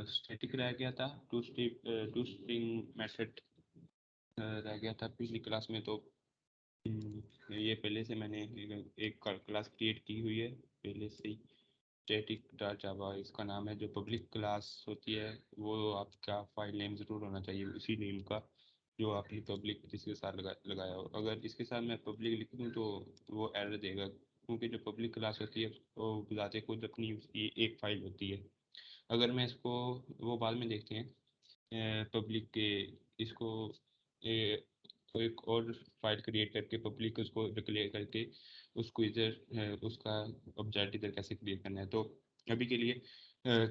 Static रह गया था, टू स्ट्रिंग मेथड रह गया था पिछली क्लास में। तो ये पहले से मैंने एक क्लास क्रिएट की हुई है पहले से ही, स्टैटिक डॉट जावा इसका नाम है। जो पब्लिक क्लास होती है वो आपका फाइल नेम ज़रूर होना चाहिए उसी नेम का जो आपने पब्लिक जिसके साथ लगाया हो। अगर इसके साथ मैं पब्लिक लिख दूँ तो वो एरर देगा, क्योंकि जो पब्लिक क्लास होती है वो बुलाते खुद अपनी उसकी एक फ़ाइल होती है। अगर मैं इसको, वो बाद में देखते हैं पब्लिक के, इसको कोई एक और फाइल क्रिएट करके पब्लिक उसको डिक्लेयर करके उसको इधर उसका ऑब्जेक्ट इधर कैसे क्रिएट करना है। तो अभी के लिए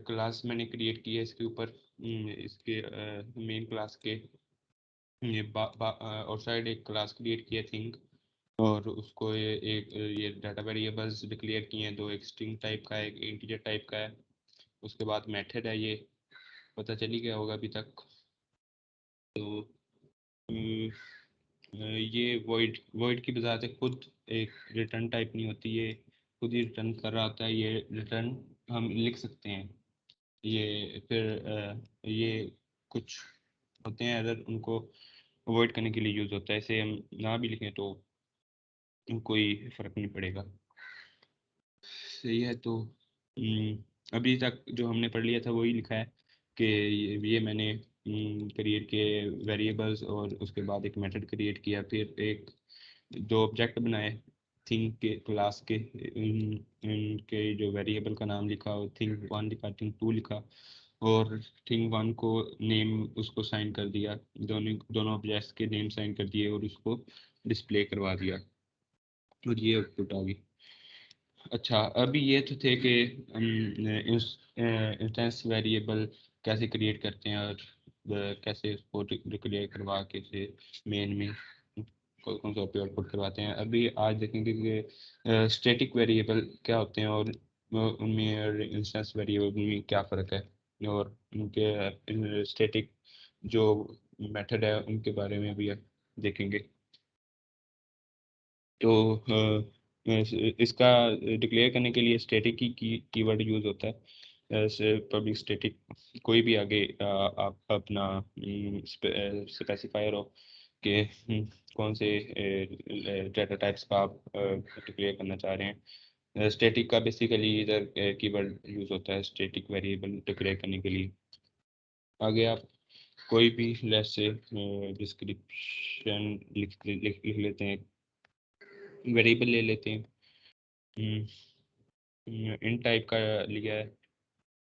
क्लास मैंने क्रिएट की है इसके ऊपर, इसके मेन क्लास के और साइड एक क्लास क्रिएट किया थिंग, और उसको ये डाटा वेरिएबल्स डिक्लेयर किए हैं दो, एक स्ट्रिंग टाइप का है एक इंटीजर टाइप का है। उसके बाद मेथड है, ये पता चली गया होगा अभी तक। तो ये वॉइड की बजाय खुद एक रिटर्न टाइप नहीं होती, ये खुद ही रिटर्न कर रहा होता है। ये रिटर्न हम लिख सकते हैं, ये फिर ये कुछ होते हैं एरर, उनको अवॉइड करने के लिए यूज़ होता है। इसे हम ना भी लिखें तो कोई फ़र्क नहीं पड़ेगा। सही है। तो अभी तक जो हमने पढ़ लिया था वही लिखा है कि ये मैंने क्रिएट किए वेरिएबल्स, और उसके बाद एक मेथड क्रिएट किया, फिर एक दो ऑब्जेक्ट बनाए थिंग के क्लास के, इनके जो वेरिएबल का नाम लिखा और थिंग वन लिखा, थिंग टू लिखा, और थिंग वन को नेम उसको साइन कर दिया, दोनों दोनों ऑब्जेक्ट्स के नेम साइन कर दिए और उसको डिस्प्ले करवा दिया, और ये आउटपुट आ गई। अच्छा, अभी ये तो थे कि हम इंस्टेंस वेरिएबल कैसे क्रिएट करते हैं और कैसे उसको डिक्लेयर करवा के से मेन में कौन कौन सा आउटपुट करवाते हैं। अभी आज देखेंगे कि स्टैटिक वेरिएबल क्या होते हैं और उनमें और इंस्टेंस वेरिएबल में क्या फ़र्क है, और उनके स्टैटिक जो मेथड है उनके बारे में भी देखेंगे। तो इसका डिक्लेयर करने के लिए स्टैटिक की कीवर्ड यूज़ होता है। जैसे पब्लिक स्टैटिक कोई भी आगे आप अपना स्पेसिफायर हो कि कौन से डाटा टाइप्स का आप डिक्लेयर करना चाह रहे हैं। स्टैटिक का बेसिकली इधर कीवर्ड यूज़ होता है स्टैटिक वेरिएबल डिक्लेयर करने के लिए। आगे आप कोई भी लेट्स से डिस्क्रिप्शन लिख लेते हैं, वेरिएबल ले लेते हैं, इन टाइप का लिया है,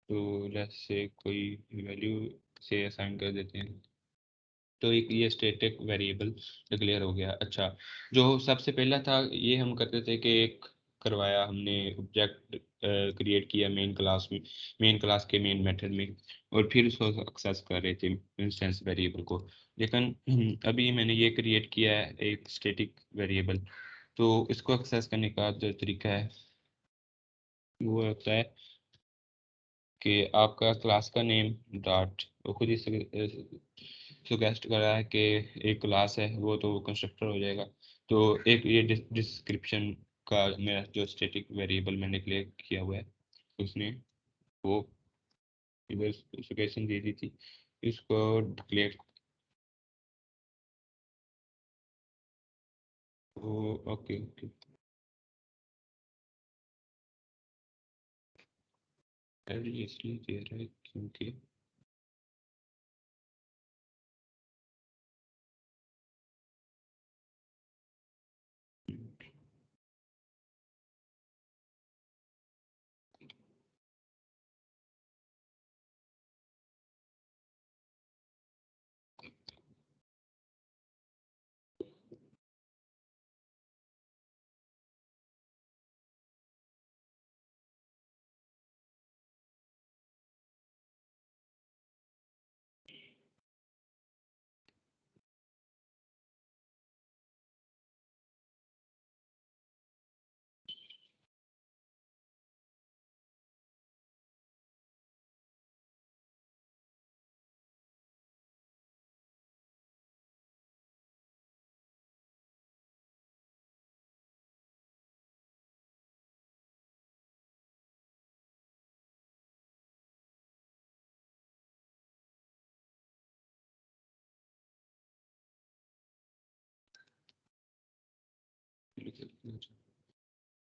तो जैसे कोई वैल्यू से असाइन कर देते हैं, तो एक ये स्टैटिक वेरिएबल डिक्लेयर हो गया। अच्छा, जो सबसे पहला था ये हम करते थे कि एक करवाया हमने ऑब्जेक्ट क्रिएट किया मेन क्लास में, मेन क्लास के मेन मेथड में, और फिर उसको एक्सेस कर रहे थे इंस्टेंस वेरिएबल को। लेकिन अभी मैंने ये क्रिएट किया है एक स्टैटिक वेरिएबल, तो इसको एक्सेस करने का जो तरीका है वो होता है कि आपका क्लास का नेम डॉट, वो खुद ही सुगेस्ट कर रहा है कि एक क्लास है वो तो कंस्ट्रक्टर हो जाएगा। तो एक ये डिस्क्रिप्शन का मेरा जो स्टैटिक वेरिएबल मैंने क्लियर किया हुआ है उसने वो इधर स्पेसिफिकेशन दे दी थी, इसको डिक्लेयर। ओके ओके, इसलिए दे रहा है क्योंकि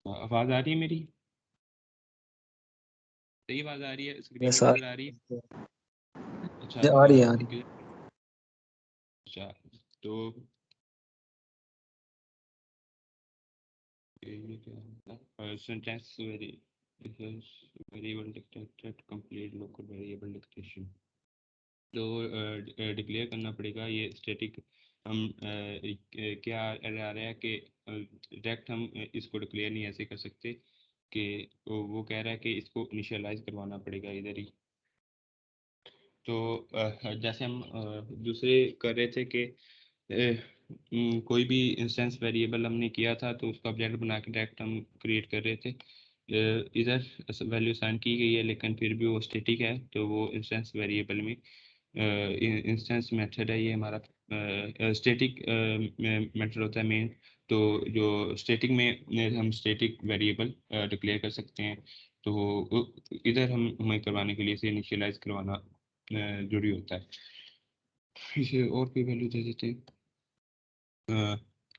आवाज़ आ रही है मेरी? सही आवाज़ आ रही है? स्क्रीन यस पे आ नज़र आ रही है? अच्छा आ रही है आ रही है। अच्छा तो ये क्या है? Sentence variable dictated complete local variable dictation. तो डिक्लेयर करना पड़ेगा ये स्टैटिक। हम क्या आ रहा है कि डायरेक्ट हम इसको डिक्लेयर नहीं ऐसे कर सकते कि वो कह रहा है कि इसको इनिशियलाइज करवाना पड़ेगा इधर ही। तो जैसे हम दूसरे कर रहे थे कि कोई भी इंस्टेंस वेरिएबल हमने किया था तो उसका ऑब्जेक्ट बना के डायरेक्ट हम क्रिएट कर रहे थे। इधर वैल्यू साइन की गई है लेकिन फिर भी वो स्टैटिक है, तो वो इंस्टेंस वेरिएबल में इंस्टेंस मेथड है ये हमारा। स्टैटिक मेथड होता है मेन। तो जो स्टैटिक में हम स्टैटिक वेरिएबल डिक्लेयर कर सकते हैं। तो इधर हम हमें करवाने के लिए इसे इनिशियलाइज करवाना जरूरी होता है। इसे और कोई वैल्यू दे देते हैं।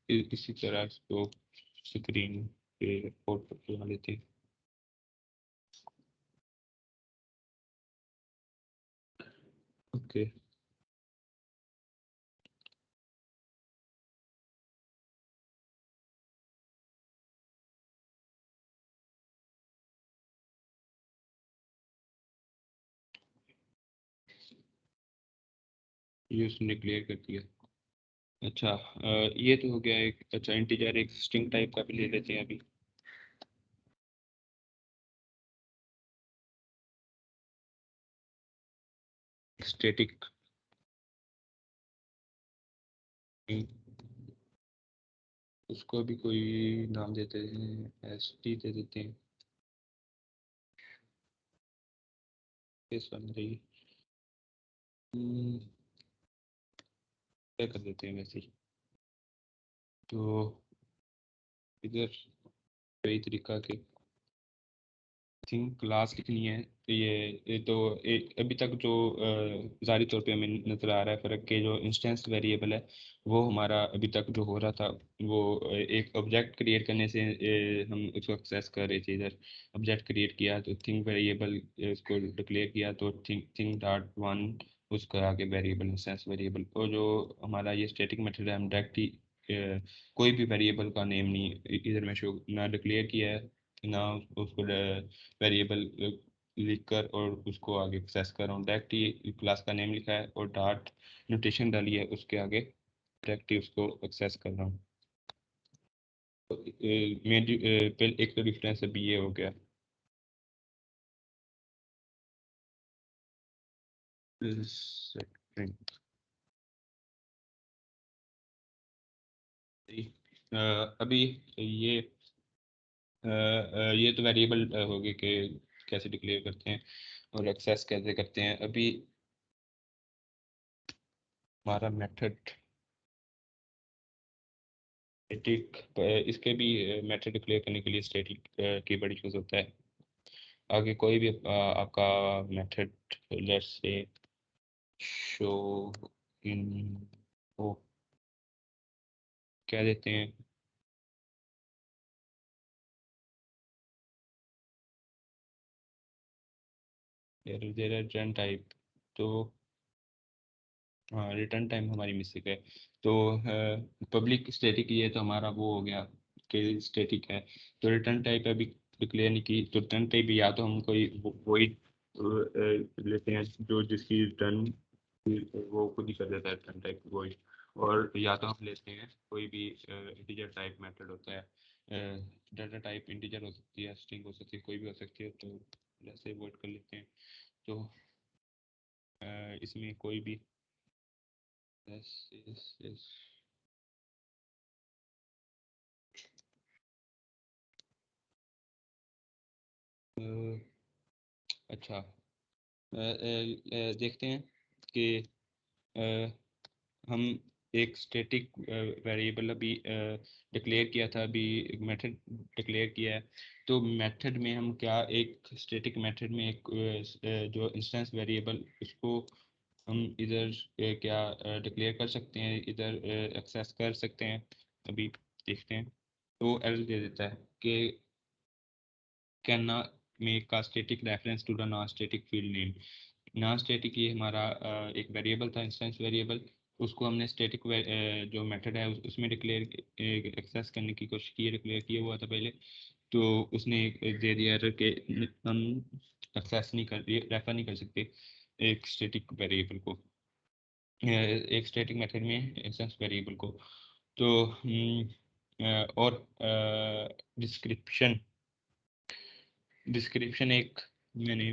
इसी तरह इसको स्क्रीन पे रिपोर्ट बना लेते हैं। ओके ये उसने क्लियर कर दिया। अच्छा ये तो हो गया एक। अच्छा इंटीजर एक स्ट्रिंग टाइप का भी ले लेते हैं अभी। स्टैटिक उसको भी कोई नाम देते हैं, एस टी दे देते हैं। केस बन रही क्या कर देते हैं वैसे ही। तो इधर कई तरीका के थिंक क्लास लिखनी है। तो ये तो अभी तक जो ज़ाहिरी तौर पे हमें नज़र आ रहा है फ़र्क के जो इंस्टेंस वेरिएबल है वो हमारा अभी तक जो हो रहा था वो एक ऑब्जेक्ट क्रिएट करने से हम उसको एक्सेस कर रहे थे। इधर ऑब्जेक्ट क्रिएट किया तो थिंग वेरिएबल उसको डिक्लेयर किया तो थिंग थिंग डॉट वन उसका आगे वेरिएबल इंस्टेंस वेरिएबल। और जो हमारा ये स्टैटिक मेथड है हम डायरेक्ट ही कोई भी वेरिएबल का नेम नहीं इधर में शो ना डिक्लेयर किया है ना उसको वेरिएबल लिख कर और उसको आगे एक्सेस कर रहा हूँ। डायरेक्ट ही क्लास का नेम लिखा है और डॉट नोटेशन डाली है उसके आगे डायरेक्ट ही उसको एक्सेस कर रहा हूँ। तो मेन पहले एक तो डिफरेंस अभी ये हो गया। अभी ये ये तो वेरिएबल हो गए कि कैसे डिक्लेयर करते हैं और एक्सेस कैसे करते हैं। अभी हमारा मेथड स्टैटिक इसके भी मेथड डिक्लेयर करने के लिए स्टैटिक कीवर्ड यूज होता है। आगे कोई भी आपका method let's say show in वो क्या देते हैं देर रिटर्न टाइप। तो हाँ रिटर्न टाइम हमारी मिस्टेक है। तो पब्लिक स्टैटिक ये तो हमारा वो हो गया कि स्टैटिक है। तो रिटर्न टाइप अभी डिक्लेयर नहीं की तो रिटर्न टाइप या तो हम कोई वॉइड लेते हैं जो जिसकी रिटर्न वो खुद ही कर देता है रिटर्न टाइप वॉइड। और या तो हम लेते हैं कोई भी इंटीजर टाइप मेथड होता है। डाटा टाइप इंटीजर हो सकती है, स्ट्रिंग हो सकती है, कोई भी हो सकती है। तो ऐसे वॉइड कर लेते हैं। तो इसमें कोई भी यस यस यस अच्छा देखते हैं कि हम एक स्टैटिक वेरिएबल अभी डिक्लेयर किया था, अभी एक मेथड डिक्लेयर किया है। तो मेथड में हम क्या एक स्टैटिक मेथड में एक जो इंस्टेंस वेरिएबल उसको हम इधर क्या डिक्लेयर कर सकते हैं, इधर एक्सेस कर सकते हैं। अभी देखते हैं। तो एरर दे देता है कि can not make a static reference to the non static field name. Non static ये हमारा एक वेरिएबल था, इंस्टेंस वेरिएबल, उसको हमने स्टैटिक जो मेथड है उसमें डिक्लेयर एक्सेस करने की कोशिश की, डिक्लेयर किया हुआ था पहले, तो उसने एक दे दिया एरर के हम एक्सेस नहीं कर, रेफर नहीं कर सकते एक स्टैटिक वेरिएबल को, एक स्टैटिक मेथड में इंस्टेंस वेरिएबल को। तो और डिस्क्रिप्शन, डिस्क्रिप्शन एक मैंने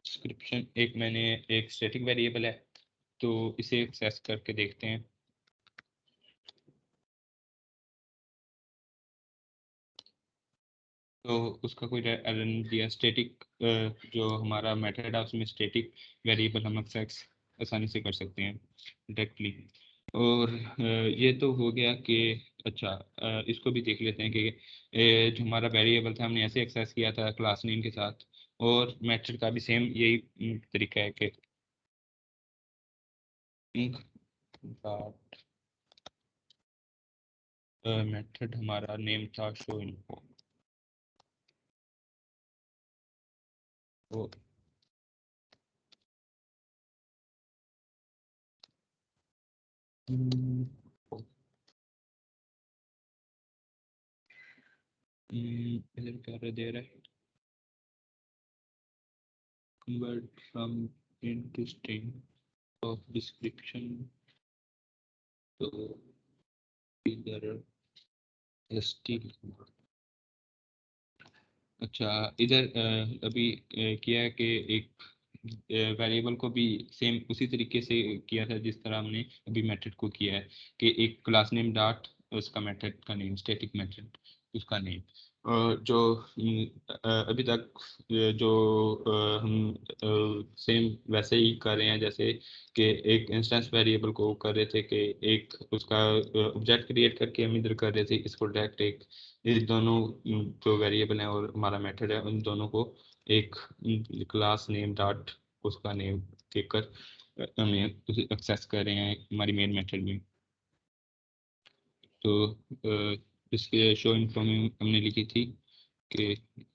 डिस्क्रिप्शन एक मैंने एक स्टैटिक वेरिएबल है, तो इसे एक्सेस करके देखते हैं। तो उसका कोई एरर नहीं दिया। स्टैटिक जो हमारा मेथड है उसमें स्टैटिक वेरिएबल हम एक्सेस आसानी से कर सकते हैं डायरेक्टली। और ये तो हो गया कि अच्छा, इसको भी देख लेते हैं कि जो हमारा वेरिएबल था हमने ऐसे एक्सेस किया था क्लास नेम के साथ, और मेथड का भी सेम यही तरीका है कि मेथड हमारा नेम था शो इन्फो, तो इधर क्या दे रहा है, convert from into string of description, तो इधर st, अच्छा इधर अभी किया है कि एक वेरिएबल को भी सेम उसी तरीके से किया था जिस तरह हमने अभी मेथड को किया है कि एक क्लास नेम डॉट उसका मेथड का नेम, स्टैटिक मेथड उसका नेम। जो अभी तक जो हम सेम वैसे ही कर रहे हैं जैसे कि एक इंस्टेंस वेरिएबल को कर रहे थे कि एक उसका ऑब्जेक्ट क्रिएट करके हम इधर कर रहे थे इसको डायरेक्ट एक, इस दोनों जो वेरिएबल हैं और हमारा मेथड है उन दोनों को एक क्लास नेम डॉट उसका नेम देकर हमें एक्सेस कर रहे हैं हमारी मेन मेथड में। तो इसके शो इन्फो में हमने लिखी थी कि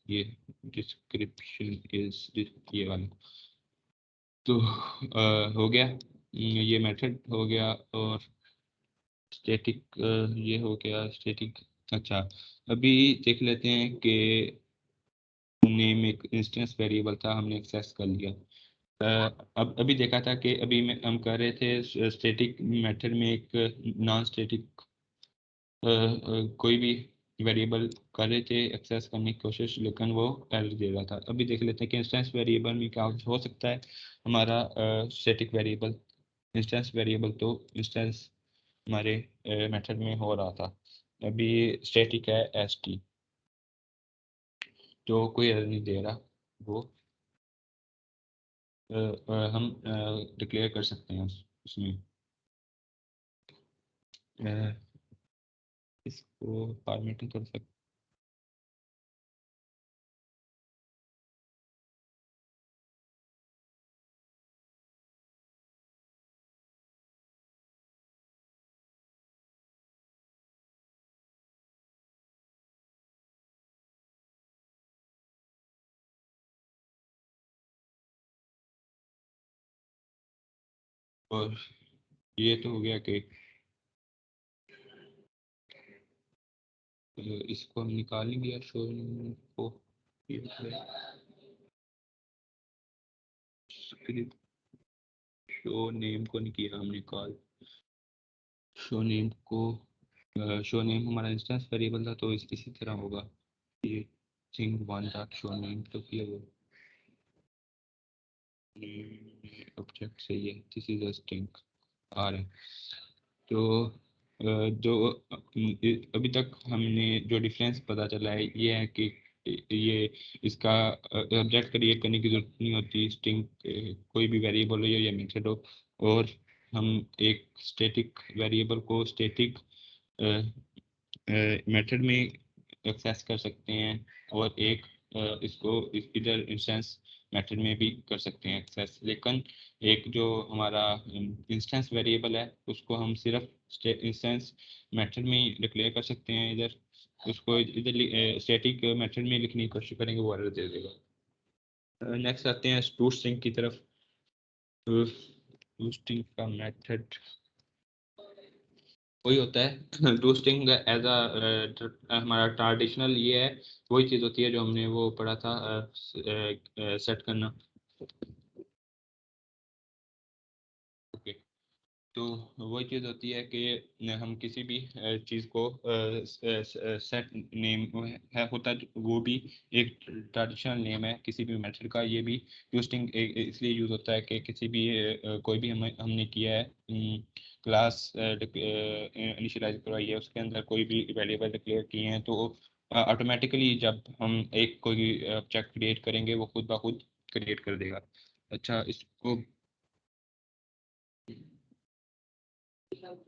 ये डिस्क्रिप्शन इज ये वाला, तो हो गया, ये मेथड हो गया और स्टैटिक ये हो गया स्टैटिक। अच्छा, अभी देख लेते हैं कि नेम एक इंस्टेंस वेरिएबल था हमने एक्सेस कर लिया। अब अभी देखा था कि अभी में हम कर रहे थे स्टैटिक मेथड में एक नॉन स्टैटिक कोई भी वेरिएबल कर रहे थे एक्सेस करने की कोशिश, लेकिन वो एरर दे रहा था। अभी देख लेते हैं कि इंस्टेंस वेरिएबल में क्या हो सकता है हमारा स्टैटिक वेरिएबल। इंस्टेंस वेरिएबल तो इंस्टेंस हमारे मेथड में हो रहा था, अभी स्टैटिक है एस टी, तो कोई एरर नहीं दे रहा वो, हम डिक्लेयर कर सकते हैं उसमें इसको फॉर्मेटिंग कर सकते हैं। और ये तो हो गया कि इसको हम निकालेंगे या शो को, शो नेम को नहीं किया हमने कॉल, शो नेम को, शो नेम हमारा इंस्टेंस वेरिएबल था तो इसी तरह होगा, ये thing one dot show name तो किया वो ऑब्जेक्ट से ये दिस इज अ स्ट्रिंग आ रहा है। तो जो अभी तक हमने जो डिफरेंस पता चला है ये है कि ये इसका ऑब्जेक्ट क्रिएट करने की जरूरत नहीं होती, स्ट्रिंग कोई भी वेरिएबल हो या मेथड हो, और हम एक स्टैटिक वेरिएबल को स्टैटिक मेथड में एक्सेस कर सकते हैं, और एक इसको इधर इंस्टेंस मेथड में भी कर सकते हैं एक्सेस, लेकिन एक जो हमारा इंस्टेंस वेरिएबल है उसको हम सिर्फ इंस्टेंस मेथड में ही डिक्लेयर कर सकते हैं। इधर उसको इधर स्टैटिक मेथड में लिखने की कोशिश करेंगे वो एरर दे देगा। नेक्स्ट आते हैं टोस्टिंग की तरफ। टोस्टिंग का मेथड वही होता है टोस्टिंग एज अ हमारा ट्रेडिशनल ये है, वही चीज़ होती है जो हमने वो पढ़ा था सेट करना। ओके, तो वही चीज़ होती है कि हम किसी भी चीज़ को सेट नेम है होता है, वो भी एक ट्रेडिशनल नेम है किसी भी मेथड का। ये भी टोस्टिंग इसलिए यूज़ होता है कि किसी भी कोई भी हमने किया है क्लास इनिशियलाइज करवाई है, उसके अंदर कोई भी वेरिएबल डिक्लेयर किए हैं, तो ऑटोमेटिकली जब हम एक कोई ऑब्जेक्ट क्रिएट करेंगे वो खुद ब खुद क्रिएट कर देगा। अच्छा इसको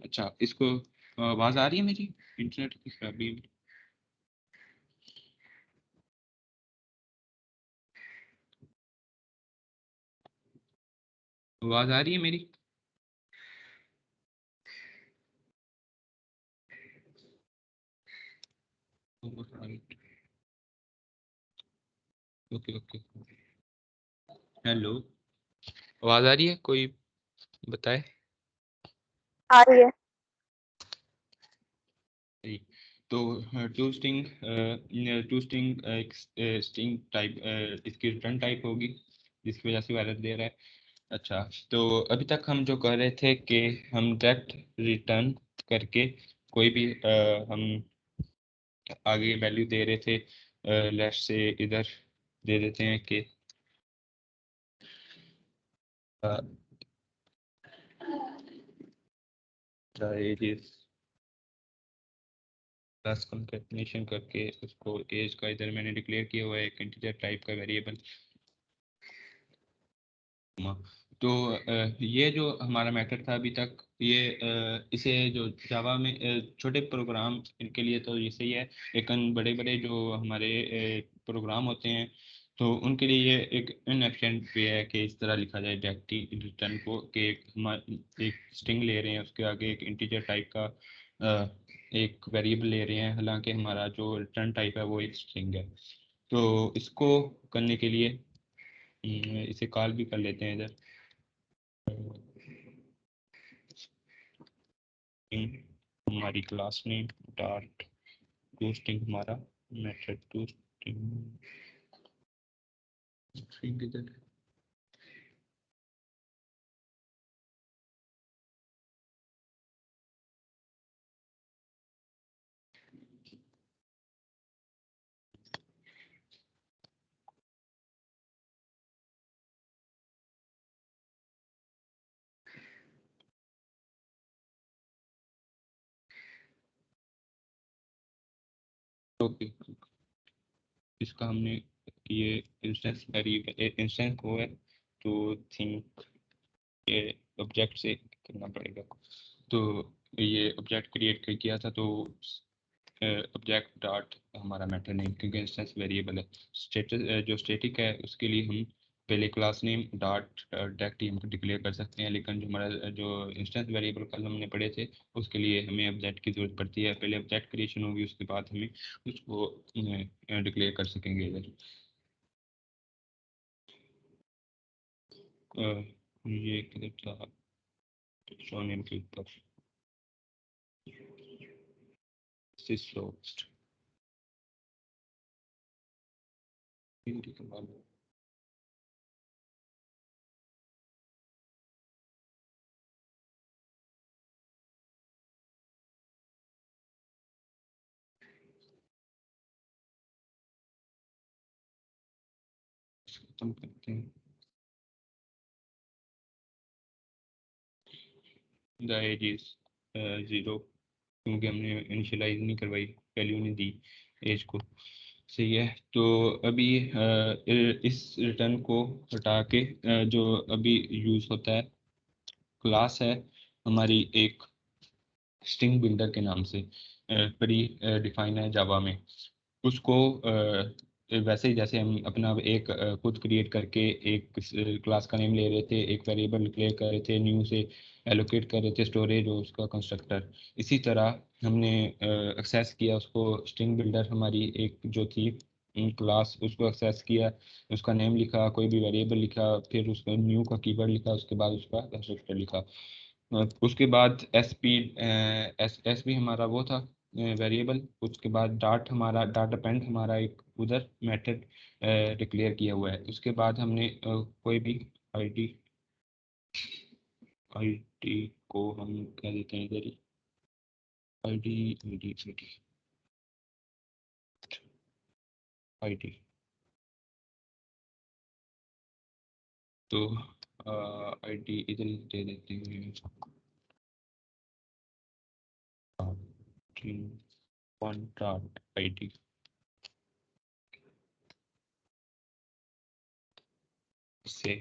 अच्छा इसको आवाज़ आ रही है मेरी? इंटरनेट की खराबी? आवाज़ आ रही है मेरी? ओके ओके, हेलो, आवाज़ आ रही है? कोई बताए। आ रही है। जी, तो टू स्ट्रिंग एक स्ट्रिंग टाइप इसकी रिटर्न टाइप होगी जिसकी वजह से वो एरर दे रहा है। अच्छा, तो अभी तक हम जो कर रहे थे कि हम डायरेक्ट रिटर्न करके कोई भी हम आगे वैल्यू दे रहे थे, लेट से इधर दे देते हैं कि एज इज प्लस कंकेटनेशन करके उसको एज का इधर मैंने डिक्लेयर किया हुआ है एक इंटीजर टाइप का वेरिएबल। तो ये जो हमारा मेथड था अभी तक, ये इसे जो जावा में छोटे प्रोग्राम इनके लिए तो ये सही है, लेकिन बड़े बड़े जो हमारे प्रोग्राम होते हैं तो उनके लिए ये एक इनएफिशिएंट वे है कि इस तरह लिखा जाए डायरेक्टली रिटर्न को, कि हम एक स्ट्रिंग ले रहे हैं उसके आगे एक इंटीजर टाइप का एक वेरिएबल ले रहे हैं, हालांकि हमारा जो रिटर्न टाइप है वो एक स्ट्रिंग है। तो इसको करने के लिए इसे कॉल भी कर लेते हैं इधर। हमारी क्लास नेम डॉट टोस्टिंग हमारा मेथड टोस्टिंग इधर। ओके, इसका हमने ये इंस्टेंस इंस्टेंस को है तो थिंक ये ऑब्जेक्ट से करना पड़ेगा। तो ये ऑब्जेक्ट क्रिएट किया था तो ऑब्जेक्ट डॉट हमारा मेथड नेम, क्योंकि इंस्टेंस वेरिएबल है, स्टेटस जो स्टैटिक है उसके लिए हम पहले क्लास नेम डॉट डायरेक्ट हम डिक्लेयर कर सकते हैं, लेकिन जो हमारा जो इंस्टेंस वेरिएबल कल हमने पढ़े थे उसके लिए हमें ऑब्जेक्ट की जरूरत पड़ती है। पहले ऑब्जेक्ट क्रिएशन होगी उसके बाद हमें उसको डिक्लेयर कर सकेंगे इधर। ये किधर था शो नेम के ऊपर सिस्लोस्ट हिंदी के बाद खत्म करते हैं। द एज इज 0, क्योंकि हमने इनिशियलाइज नहीं करवाई, वैल्यू नहीं दी एज को। सही है, तो अभी इस रिटर्न को हटा के जो अभी यूज़ होता है क्लास है हमारी एक स्ट्रिंग बिल्डर के नाम से प्री डिफाइन है जावा में। उसको वैसे ही जैसे हम अपना एक खुद क्रिएट करके एक क्लास का नेम ले रहे थे, एक वेरिएबल डिक्लेयर कर रहे थे, न्यू से एलोकेट कर रहे थे स्टोरेज और उसका कंस्ट्रक्टर, इसी तरह हमने एक्सेस किया उसको। स्ट्रिंग बिल्डर हमारी एक जो थी क्लास, उसको एक्सेस किया, उसका नेम लिखा, कोई भी वेरिएबल लिखा, फिर उसका न्यू का कीवर्ड लिखा, उसके बाद उसका कंस्ट्रक्टर लिखा। उसके बाद एस बी हमारा वो था वेरिएबल। उसके बाद डाट हमारा डाटा पेंट हमारा एक उधर मेथड डिक्लेयर किया हुआ है। उसके बाद हमने कोई भी आईडी आईडी को हम कह देते हैं इधर ही आईडी आईडी आईडी आईडी। तो आईडी इधर ही दे देते हैं, वन डॉट आईडी से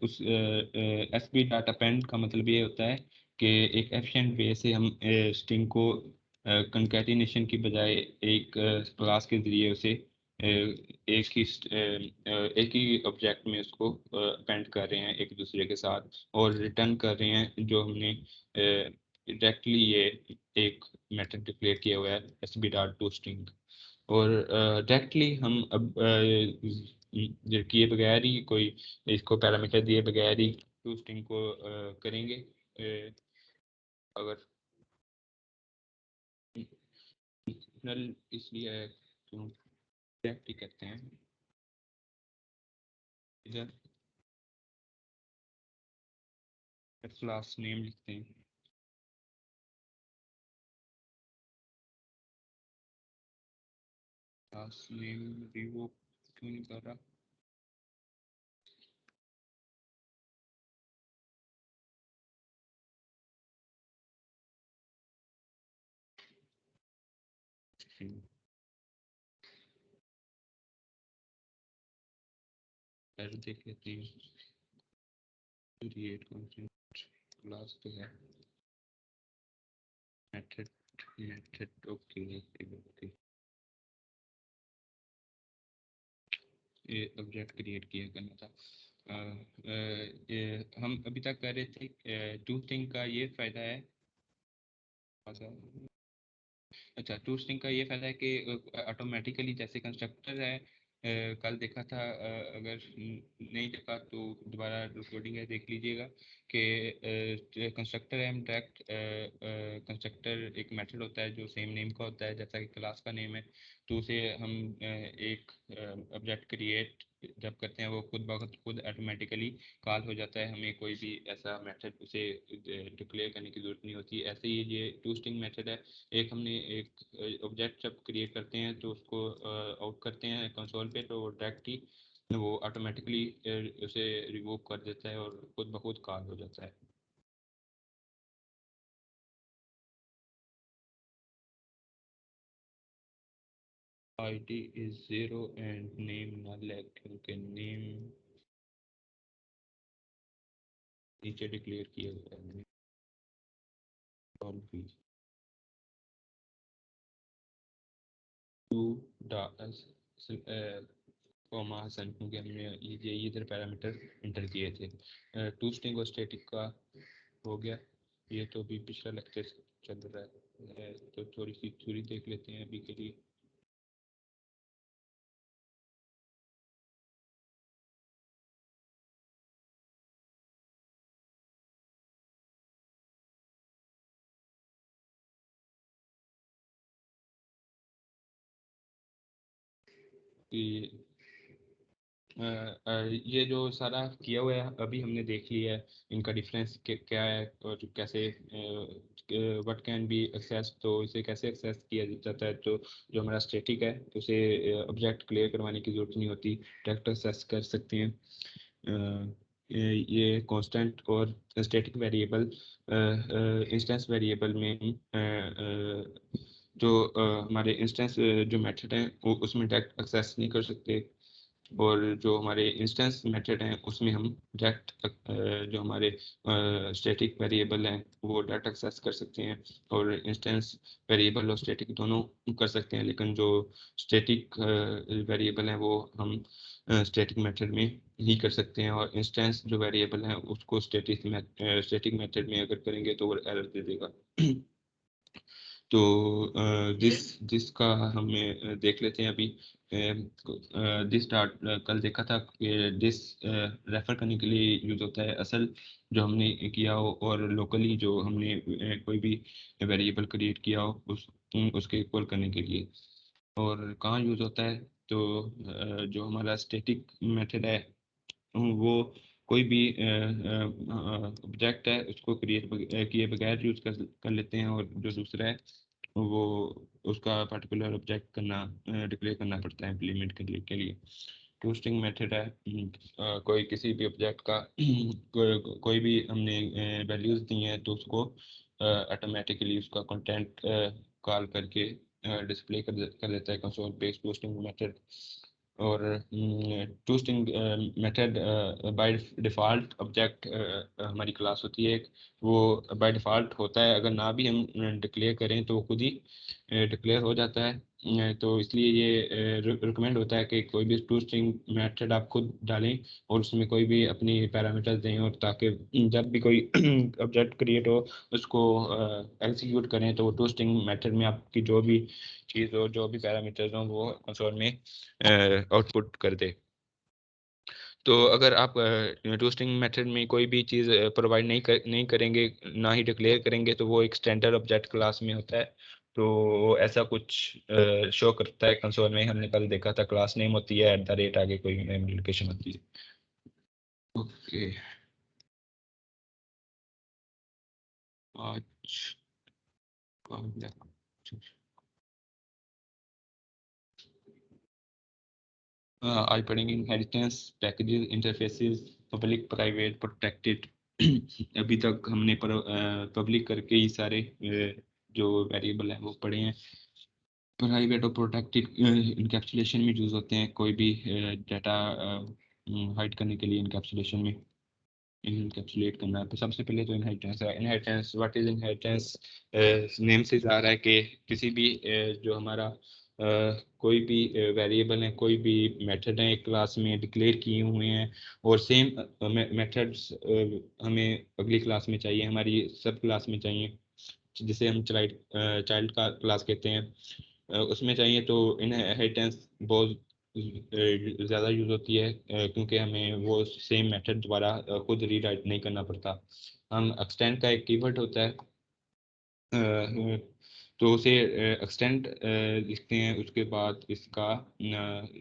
उस एस बी डाटा पेंट का मतलब ये होता है कि एक एफिशिएंट वे से हम स्ट्रिंग को कंकैटिनेशन की बजाय एक क्लास के ज़रिए उसे एक ही ऑब्जेक्ट में उसको अपेंड कर रहे हैं एक दूसरे के साथ, और रिटर्न कर रहे हैं जो हमने डायरेक्टली ये एक मेथड डिक्लेयर किया हुआ है S B dot to string. और डायरेक्टली हम अब ये किए बगैर ही कोई इसको पैरामीटर दिए बगैर ही टू स्ट्रिंग को करेंगे। अगर नल इसलिए है तो डायरेक्ट ही कहते हैं इधर क्लास नेम लिखते हैं। क्लास नेम रिवोक क्यों नहीं कर रहा? पहले देख लेते हैं क्रिएट क्लास तो है मेथड मेथड ओके ओके। ये ऑब्जेक्ट क्रिएट किया करना था। हम अभी तक कर रहे थे टू स्ट्रिंग का ये फ़ायदा है। अच्छा, टू स्ट्रिंग का ये फ़ायदा है कि ऑटोमेटिकली जैसे कंस्ट्रक्टर है, कल देखा था, अगर नहीं देखा तो दोबारा रिकॉर्डिंग है देख लीजिएगा कि कंस्ट्रक्टर है, हम डायरेक्ट कंस्ट्रक्टर एक मेथड होता है जो सेम नेम का होता है जैसा कि क्लास का नेम है। तो उसे हम एक ऑब्जेक्ट क्रिएट जब करते हैं वो खुद ब खुद ऑटोमेटिकली कॉल हो जाता है, हमें कोई भी ऐसा मेथड उसे डिक्लेयर करने की ज़रूरत नहीं होती। ऐसे ही ये टू स्ट्रिंग मेथड है। एक हमने एक ऑब्जेक्ट जब क्रिएट करते हैं तो उसको आउट करते हैं कंसोल पे, तो डायरेक्ट ही वो ऑटोमेटिकली उसे रिवोक कर देता है और खुद ब खुद कॉल हो जाता है। आईडी इज 0 एंड नेम नल है क्योंकि नेम नीचे डिक्लेयर किया गया है। और भी टू कॉमा हसन क्योंकि हमने ये इधर पैरामीटर इंटर किए थे। टू स्ट्रिंग और स्टैटिक का हो गया। ये तो अभी पिछला लेक्चर चल रहा है, तो थोड़ी सी थ्योरी देख लेते हैं अभी के लिए। कि ये जो सारा किया हुआ है अभी हमने देख लिया है, इनका डिफरेंस क्या है और कैसे व्हाट कैन बी एक्सेस, तो इसे कैसे एक्सेस किया जाता है। तो जो हमारा स्टैटिक है उसे ऑब्जेक्ट क्लियर करवाने की ज़रूरत नहीं होती, डायरेक्ट एक्सेस कर सकते हैं। ये कांस्टेंट और स्टैटिक वेरिएबल इंस्टेंस वेरिएबल में जो हमारे इंस्टेंस जो मेथड हैं वो उसमें डायरेक्ट एक्सेस नहीं कर सकते। और जो हमारे इंस्टेंस मेथड हैं उसमें हम डायरेक्ट जो हमारे स्टैटिक वेरिएबल हैं वो डायरेक्ट एक्सेस कर सकते हैं, और इंस्टेंस वेरिएबल और स्टैटिक दोनों कर सकते हैं, लेकिन जो स्टैटिक वेरिएबल हैं वो हम स्टैटिक मेथड में ही कर सकते हैं, और इंस्टेंस जो वेरिएबल हैं उसको स्टैटिक मेथड में अगर करेंगे तो वो एरर दे देगा। तो जिसका हमें देख लेते हैं अभी। दिस डाट कल देखा था कि दिस रेफर करने के लिए यूज होता है असल जो हमने किया हो, और लोकली जो हमने कोई भी वेरिएबल क्रिएट किया हो उसके इक्वल करने के लिए। और कहाँ यूज होता है, तो जो हमारा स्टैटिक मेथड है वो कोई भी ऑब्जेक्ट है उसको क्रिएट किए बगैर यूज कर लेते हैं, और जो दूसरा है वो उसका पर्टिकुलर ऑब्जेक्ट करना डिक्लेयर करना पड़ता है इम्प्लीमेंट के लिए। टू स्ट्रिंग मेथड है, कोई किसी भी ऑब्जेक्ट का कोई भी हमने वैल्यूज दी हैं तो उसको ऑटोमेटिकली उसका कंटेंट कॉल करके डिस्प्ले कर देता है कंसोल पे टू स्ट्रिंग मेथड। और to string method by default object हमारी क्लास होती है एक, वो बाय डिफ़ॉल्ट होता है, अगर ना भी हम डिक्लेयर करें तो वो खुद ही डिक्लेयर हो जाता है। तो इसलिए ये रिकमेंड होता है कि कोई भी टू स्ट्रिंग मेथड आप खुद डालें और उसमें कोई भी अपनी पैरामीटर्स दें, और ताकि जब भी कोई ऑब्जेक्ट क्रिएट हो उसको एग्जीक्यूट करें तो वो टू स्ट्रिंग मेथड में आपकी जो भी चीज़ हो, जो भी पैरामीटर्स हों, वो कंसोल में आउटपुट कर दे। तो अगर आप टूस्टिंग मेथड में कोई भी चीज़ प्रोवाइड नहीं करेंगे, ना ही डिक्लेयर करेंगे, तो वो एक स्टैंडर्ड ऑब्जेक्ट क्लास में होता है। तो ऐसा कुछ शो करता है कंसोल में, हमने कल देखा था क्लास नेम होती है @ आगे कोई मेमोरी लोकेशन होती है। ओके, आज आज पढ़ेंगे inheritance, packages, interfaces, public, private, protected. अभी तक हमने पब्लिक करके ही सारे जो वेरिएबल हैं वो पढ़े हैं। प्राइवेट और प्रोटेक्टेड इनकैप्सुलेशन में यूज़ होते हैं, कोई भी डाटा हाइड करने के लिए इनकैप्सुलेशन में इनकैप्सुलेट करना है। तो सबसे पहले तो इनहेरिटेंस है। Inheritance, what is inheritance? Name से आ रहा है कि किसी भी जो हमारा कोई भी वेरिएबल है, कोई भी मेथड है एक क्लास में डिक्लेयर किए हुए हैं, और सेम मेथड्स हमें अगली क्लास में चाहिए, हमारी सब क्लास में चाहिए, जिसे हम चाइल्ड का क्लास कहते हैं, उसमें चाहिए। तो इनहेरिटेंस बहुत ज़्यादा यूज़ होती है, क्योंकि हमें वो सेम मेथड दोबारा खुद रीराइट नहीं करना पड़ता। हम एक्सटेंड का एक कीवर्ड होता है, तो उसे एक्सटेंड लिखते हैं, उसके बाद इसका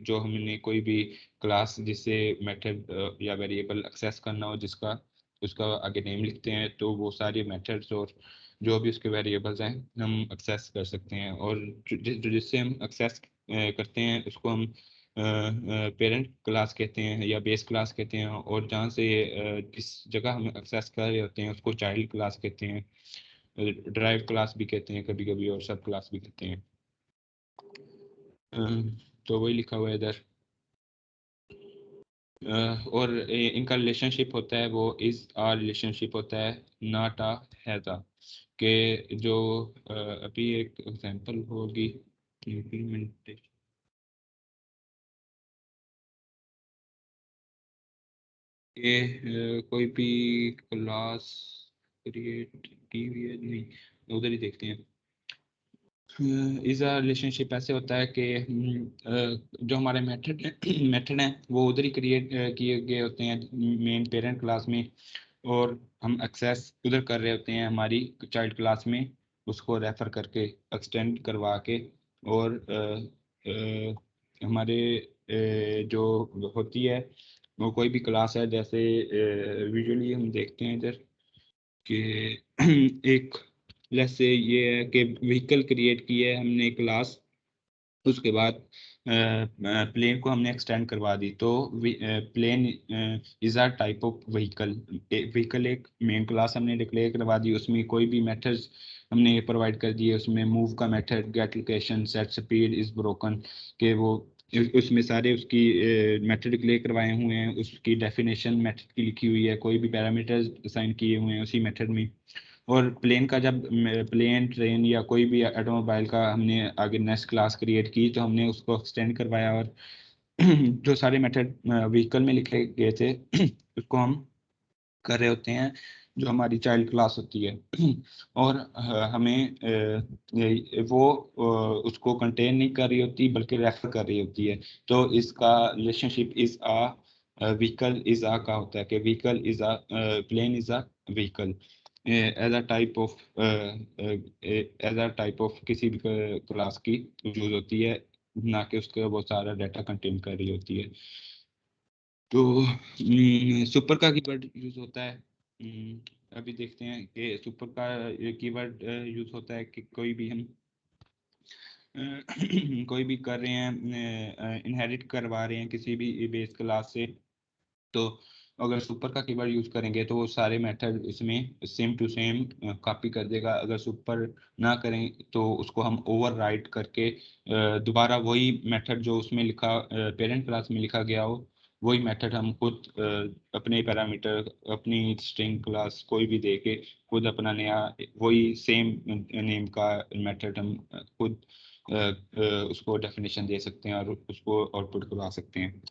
जो हमने कोई भी क्लास जिससे मेथड या वेरिएबल एक्सेस करना हो जिसका, उसका आगे नेम लिखते हैं, तो वो सारे मेथड्स और जो भी उसके वेरिएबल्स हैं हम एक्सेस कर सकते हैं। और जिससे हम एक्सेस करते हैं उसको हम पेरेंट क्लास कहते हैं या बेस क्लास कहते हैं, और जहाँ से जिस जगह हम एक्सेस कर रहे होते हैं उसको चाइल्ड क्लास कहते हैं, ड्राइव क्लास भी कहते हैं कभी कभी, और सब क्लास भी कहते हैं। तो वही लिखा हुआ है इधर। और इनका रिलेशनशिप होता है वो इज आ रिलेशनशिप होता है, नॉट आ हैज आ, के जो अभी एक एग्जांपल होगी इम्प्लीमेंटेशन के, कोई भी क्लास क्रिएट की हुई है नहीं, उधर ही देखते हैं। इसका रिलेशनशिप ऐसे होता है कि जो हमारे मेथड हैं वो उधर ही क्रिएट किए गए होते हैं मेन पेरेंट क्लास में, और हम एक्सेस उधर कर रहे होते हैं हमारी चाइल्ड क्लास में, उसको रेफर करके एक्सटेंड करवा के। और हमारे जो होती है वो कोई भी क्लास है, जैसे विजुअली हम देखते हैं इधर कि एक लेट्स से ये है कि व्हीकल क्रिएट की है हमने क्लास, उसके बाद प्लेन को हमने एक्सटेंड करवा दी, तो plane is a type of vehicle. Vehicle एक मेन क्लास हमने डिक्लेयर करवा दी, उसमें कोई भी मेथड्स हमने प्रोवाइड कर दिए, उसमें मूव का method, get location, set speed, is broken, के वो उसमें सारे उसकी मेथड डिक्लेयर करवाए हुए हैं, उसकी डेफिनेशन मेथड की लिखी हुई है, कोई भी पैरामीटर्स असाइन किए हुए हैं उसी मेथड में। और प्लेन का जब प्लेन ट्रेन या कोई भी ऑटोमोबाइल का हमने आगे नेक्स्ट क्लास क्रिएट की तो हमने उसको एक्सटेंड करवाया, और जो सारे मेथड व्हीकल में लिखे गए थे उसको हम कर रहे होते हैं जो हमारी चाइल्ड क्लास होती है। और हमें वो उसको कंटेन नहीं कर रही होती बल्कि रेफर कर रही होती है। तो इसका relationship is a vehicle is a का होता है कि vehicle is a plane is a vehicle as a type of किसी भी क्लास की यूज होती है, ना कि उसका बहुत सारा डाटा कंटेन कर रही होती है। तो सुपर का कीवर्ड यूज होता है। अभी देखते हैं कि सुपर का कीवर्ड यूज होता है कि कोई भी हम कोई भी कर रहे हैं, इनहेरिट करवा रहे हैं किसी भी बेस क्लास से, तो अगर सुपर का कीवर्ड यूज करेंगे तो वो सारे मेथड इसमें सेम टू सेम कॉपी कर देगा। अगर सुपर ना करें तो उसको हम ओवर राइट करके दोबारा वही मेथड जो उसमें लिखा पेरेंट क्लास में लिखा गया हो, वही मेथड हम खुद अपने पैरामीटर अपनी स्ट्रिंग क्लास कोई भी दे के खुद अपना नया वही सेम नेम का मेथड हम खुद उसको डेफिनेशन दे सकते हैं और उसको आउटपुट करवा सकते हैं।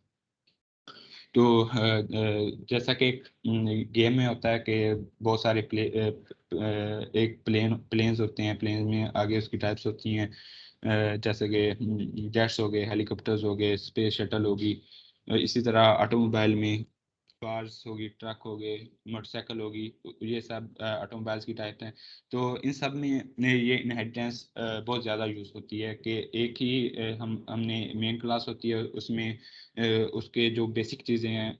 तो जैसा कि एक गेम में होता है कि बहुत सारे एक प्लेन्स होते हैं, प्लेन में आगे उसकी टाइप्स होती हैं, जैसे कि जेट्स हो गए, हेलीकॉप्टर्स हो गए, स्पेस शटल होगी। इसी तरह ऑटोमोबाइल में कार्स होगी, ट्रक हो गए, मोटरसाइकिल होगी, ये सब ऑटोमोबाइल्स की टाइप हैं। तो इन सब में ये इनहेरिटेंस बहुत ज़्यादा यूज़ होती है कि एक ही हमने मेन क्लास होती है, उसमें उसके जो बेसिक चीज़ें हैं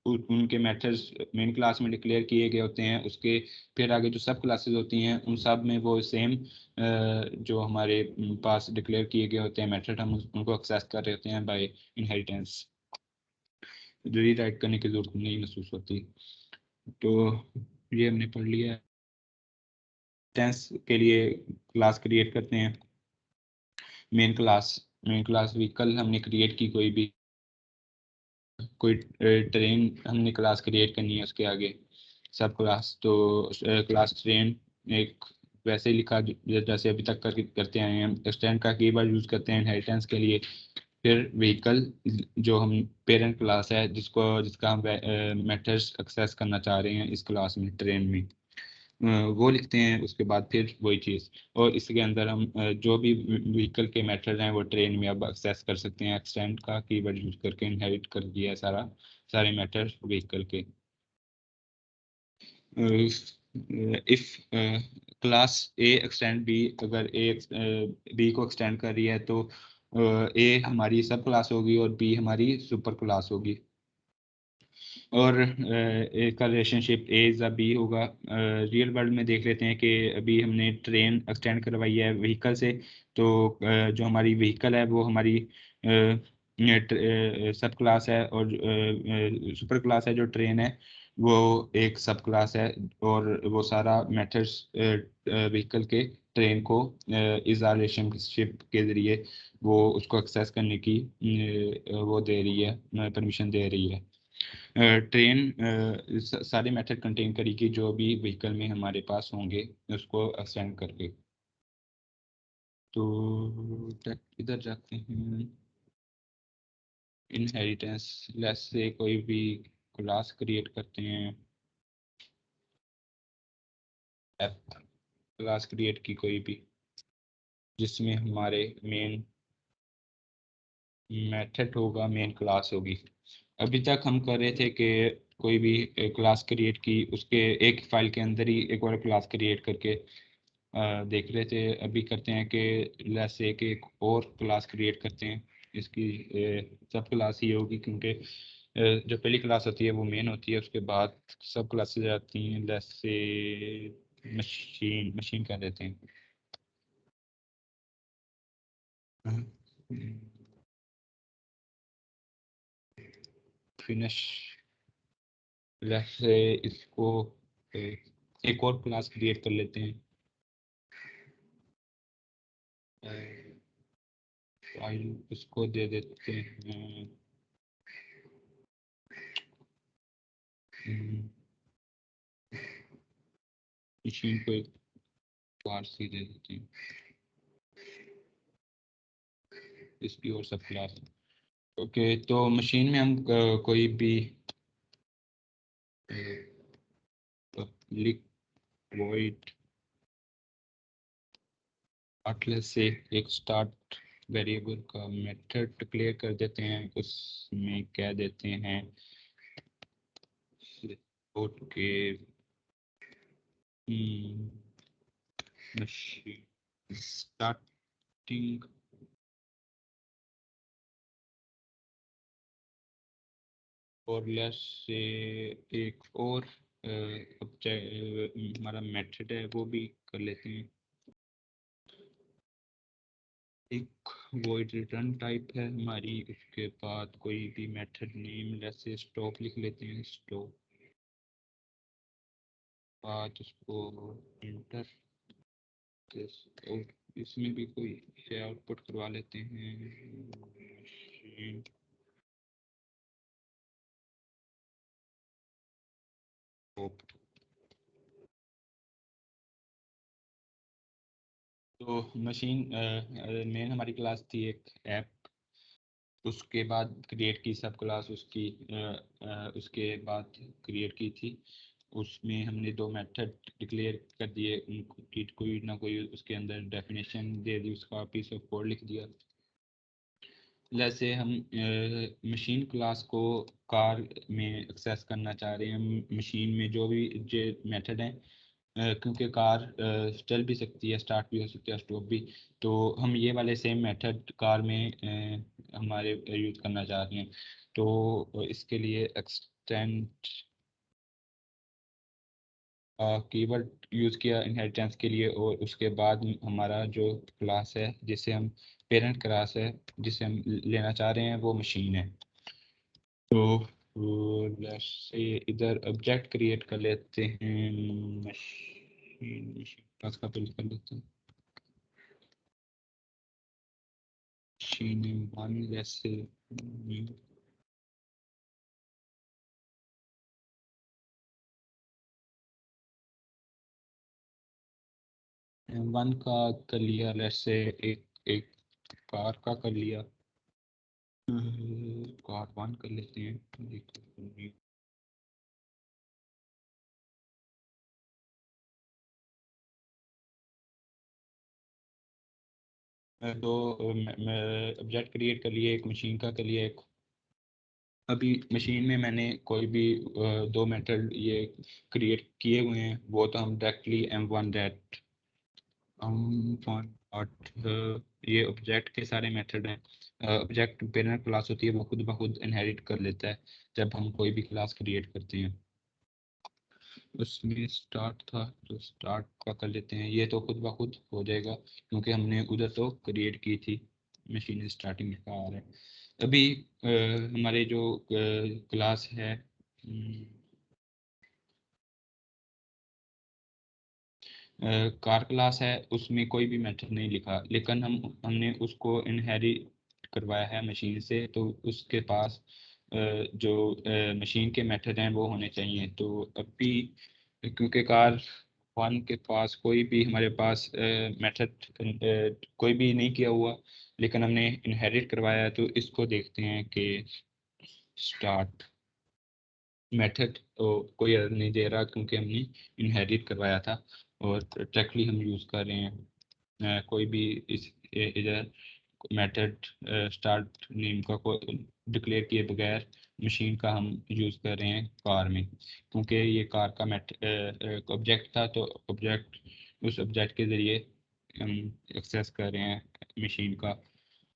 उनके मेथड्स मेन क्लास में डिक्लेयर किए गए होते हैं। उसके फिर आगे जो सब क्लासेस होती हैं उन सब में वो सेम जो हमारे पास डिक्लेयर किए गए होते हैं मेथड, हम उनको एक्सेस कर रहे होते हैं बाय इनहेरिटेंस। रीराइट करने की जरूरत नहीं महसूस होती। तो ये हमने पढ़ लिया। टेंस के लिए क्लास क्रिएट करते हैं। मेन क्लास व्हीकल हमने क्रिएट की, कोई ट्रेन हमने क्लास क्रिएट करनी है, उसके आगे सब क्लास। तो क्लास ट्रेन एक वैसे ही लिखा जैसे अभी तक करते आए हैं। एक्सटेंड का कीवर्ड यूज करते हैं इनहेरिटेंस के लिए। फिर व्हीकल जो हम पेरेंट क्लास है जिसका हम मेथड्स एक्सेस करना चाह रहे हैं इस क्लास में ट्रेन में, वो लिखते हैं। उसके बाद फिर वही चीज़, और इसके अंदर हम जो भी व्हीकल के मेथड हैं वो ट्रेन में अब एक्सेस कर सकते हैं। एक्सटेंड का कीवर्ड यूज करके इनहेरिट कर दिया है सारे मेथड व्हीकल के। If class A extend B, अगर ए बी को एक्सटेंड कर रही है तो ए हमारी सब क्लास होगी और बी हमारी सुपर क्लास होगी। और ए का रिलेशनशिप ए इज़ बी होगा। रियल वर्ल्ड में देख लेते हैं कि अभी हमने ट्रेन एक्सटेंड करवाई है व्हीकल से, तो जो हमारी व्हीकल है वो हमारी सब क्लास है, और सुपर क्लास है जो ट्रेन है वो एक सब क्लास है। और वो सारा मेथड्स व्हीकल के ट्रेन को इस रिलेशनशिप के जरिए वो उसको एक्सेस करने की वो दे रही है, परमिशन दे रही है। ट्रेन सारे मेथड कंटेन करेगी जो भी व्हीकल में हमारे पास होंगे उसको एक्सटेंड करके। तो इधर जाते हैं इनहेरिटेंस। लेस से कोई भी क्लास क्रिएट करते हैं, क्लास क्रिएट की कोई भी जिसमें हमारे मेन मेथड होगा, मेन क्लास होगी। अभी तक हम कर रहे थे कि कोई भी क्लास क्रिएट की उसके एक फाइल के अंदर ही एक और क्लास क्रिएट करके देख रहे थे। अभी करते हैं कि लेस एक और क्लास क्रिएट करते हैं। इसकी सब क्लास ही होगी क्योंकि जो पहली क्लास होती है वो मेन होती है, उसके बाद सब क्लासेज आती हैं। लेस से मशीन मशीन कह देते हैं। फिनिश। लेस से इसको एक और क्लास क्रिएट कर लेते हैं। फाइल उसको दे देते हैं मशीन को एक पारसी दे देते हैं, इसकी और सब क्लास। ओके, तो मशीन में हम कोई भी पब्लिक वॉइड आर्टलेस से एक स्टार्ट वेरिएबल का मेथड डिक्लेयर कर देते हैं। उसमें कह देते हैं कोड के मशीन स्टार्टिंग और लेस से एक और हमारा मेथड है वो भी कर लेते हैं। एक वॉइड रिटर्न टाइप है हमारी, उसके बाद कोई भी मेथड नेम जैसे स्टॉप लिख लेते हैं, स्टॉप बाद उसको इंटर और इसमें भी कोई आउटपुट करवा लेते हैं मशीन तो मशीन मेन हमारी क्लास थी एक ऐप, उसके बाद क्रिएट की सब क्लास उसकी उसके बाद क्रिएट की थी। उसमें हमने दो मेथड डिक्लेयर कर दिए, उनको कोई ना कोई उसके अंदर डेफिनेशन दे दी, उसका पीस ऑफ कोड लिख दिया। जैसे हम मशीन क्लास को कार में एक्सेस करना चाह रहे हैं, मशीन में जो भी जो मेथड हैं, क्योंकि कार चल भी सकती है, स्टार्ट भी हो सकती है, स्टॉप भी, तो हम ये वाले सेम मेथड कार में हमारे यूज़ करना चाह रहे हैं। तो इसके लिए एक्सटेंड कीवर्ड यूज़ किया इनहेरिटेंस के लिए, और उसके बाद हमारा जो क्लास है जिसे हम पेरेंट क्लास है जिसे हम लेना चाह रहे हैं वो मशीन है। तो लेट्स से इधर ऑब्जेक्ट क्रिएट कर लेते हैं, मशीन मशीन क्लास का बिल्ड कर लेते हैं मशीन वन जैसे वन का कर लिया, लेट्स से एक एक कार का कर लिया, कार वन कर लेते हैं। तो ऑब्जेक्ट क्रिएट कर लिए, एक मशीन का कर लिया, एक अभी मशीन में मैंने कोई भी दो मेथड ये क्रिएट किए हुए हैं, वो तो हम डायरेक्टली m1 दैट ये ऑब्जेक्ट के सारे मेथड हैं। ऑब्जेक्ट पेरेंट क्लास होती है, वो खुद ब खुद इनहेरिट कर लेता है जब हम कोई भी क्लास क्रिएट करते हैं। उसमें स्टार्ट था तो स्टार्ट का कर लेते हैं, ये तो खुद ब खुद हो जाएगा क्योंकि हमने उधर तो क्रिएट की थी। मशीन स्टार्टिंग लिखा आ रहा है अभी। हमारे जो क्लास है कार क्लास है, उसमें कोई भी मेथड नहीं लिखा, लेकिन हमने उसको इनहेरिट करवाया है मशीन से, तो उसके पास जो मशीन के मेथड हैं वो होने चाहिए। तो अभी क्योंकि कार वन के पास कोई भी हमारे पास मेथड कोई भी नहीं किया हुआ, लेकिन हमने इनहेरिट करवाया है, तो इसको देखते हैं कि स्टार्ट मेथड तो कोई एरर नहीं दे रहा क्योंकि हमने इनहेरिट करवाया था और डायरेक्टली हम यूज़ कर रहे हैं। कोई भी इस इधर मेथड स्टार्ट नेम का कोई डिक्लेयर किए बगैर मशीन का हम यूज़ कर रहे हैं कार में, क्योंकि ये कार का ऑब्जेक्ट था, तो ऑब्जेक्ट उस ऑब्जेक्ट के ज़रिए हम एक्सेस कर रहे हैं मशीन का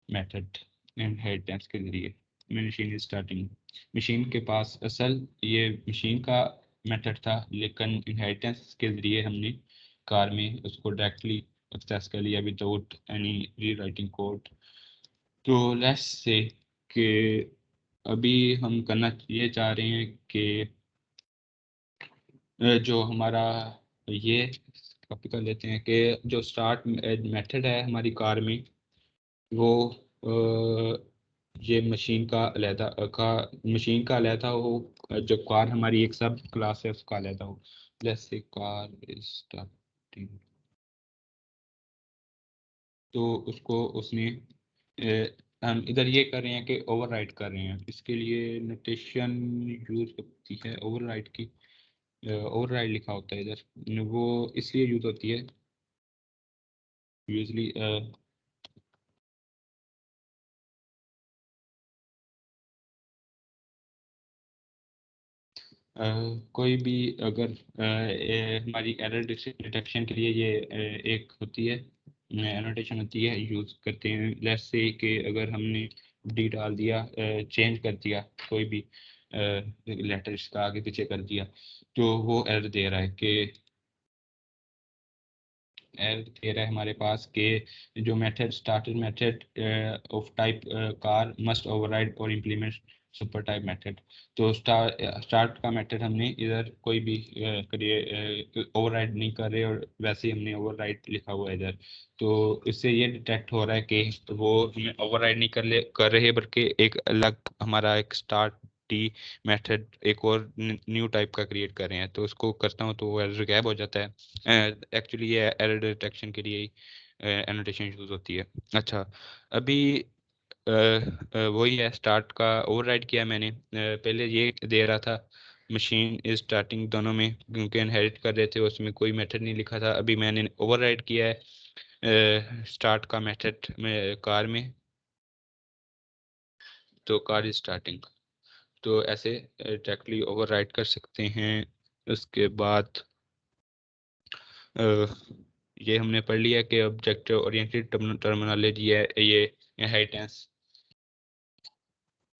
मेथड इनहेरिटेंस के ज़रिए। मशीन स्टार्टिंग मशीन के पास असल ये मशीन का मेथड था, लेकिन इनहेरिटेंस के ज़रिए हमने कार में उसको डायरेक्टली एक्सेस कर लिया विदाउट एनी रीराइटिंग कोड। तो लेट्स से कि अभी हम करना ये चाह रहे हैं कि जो हमारा ये कॉपी कर लेते हैं कि जो स्टार्ट मेथड है हमारी कार में वो ये मशीन का अलहदा हो, जो कार हमारी एक सब क्लास है उसका अलहदा हो। जैसे कार इज स्टार्टिंग, तो उसको उसने हम इधर ये कर रहे हैं कि ओवरराइड कर रहे हैं, इसके लिए नोटेशन यूज होती है ओवरराइड की। ओवरराइड लिखा होता है इधर, वो इसलिए यूज होती है यूजली। कोई भी अगर हमारी एरर डिटेक्शन के लिए ये एक होती है एनोटेशन होती है, यूज करते हैं। लेट्स से कि अगर हमने डी डाल दिया, चेंज कर दिया कोई भी लेटर्स का आगे पीछे कर दिया, तो वो एरर दे रहा है कि एरर दे रहा है हमारे पास कि जो method started method of type car must override और इम्प्लीमेंट सुपर टाइप मेथड। तो स्टार्ट का मेथड हमने इधर कोई भी ओवरराइड नहीं कर रहे, और वैसे ही हमने ओवरराइड लिखा हुआ है इधर। तो इससे ये डिटेक्ट हो रहा है कि वो हमें ओवरराइड नहीं कर रहे, बल्कि एक अलग हमारा एक स्टार्ट टी मेथड एक और न्यू टाइप का क्रिएट कर रहे हैं। तो उसको करता हूँ तो वो एरर गैब हो जाता है। एक्चुअली ये एरर डिटेक्शन के लिए ही एनोटेशन यूज होती है। अच्छा, अभी वही है, स्टार्ट का ओवरराइड किया मैंने। पहले ये दे रहा था मशीन इज स्टार्टिंग, दोनों में क्योंकि इनहेरिट कर रहे थे, उसमें कोई मेथड नहीं लिखा था। अभी मैंने ओवरराइड किया है स्टार्ट का मेथड में कार में, तो कार इज स्टार्टिंग। तो ऐसे डायरेक्टली ओवरराइड कर सकते हैं। उसके बाद अ, ये हमने पढ़ लिया कि ऑब्जेक्ट ओरिएंटेड टर्मिनोलॉजी है ये इनहेरिटेंस।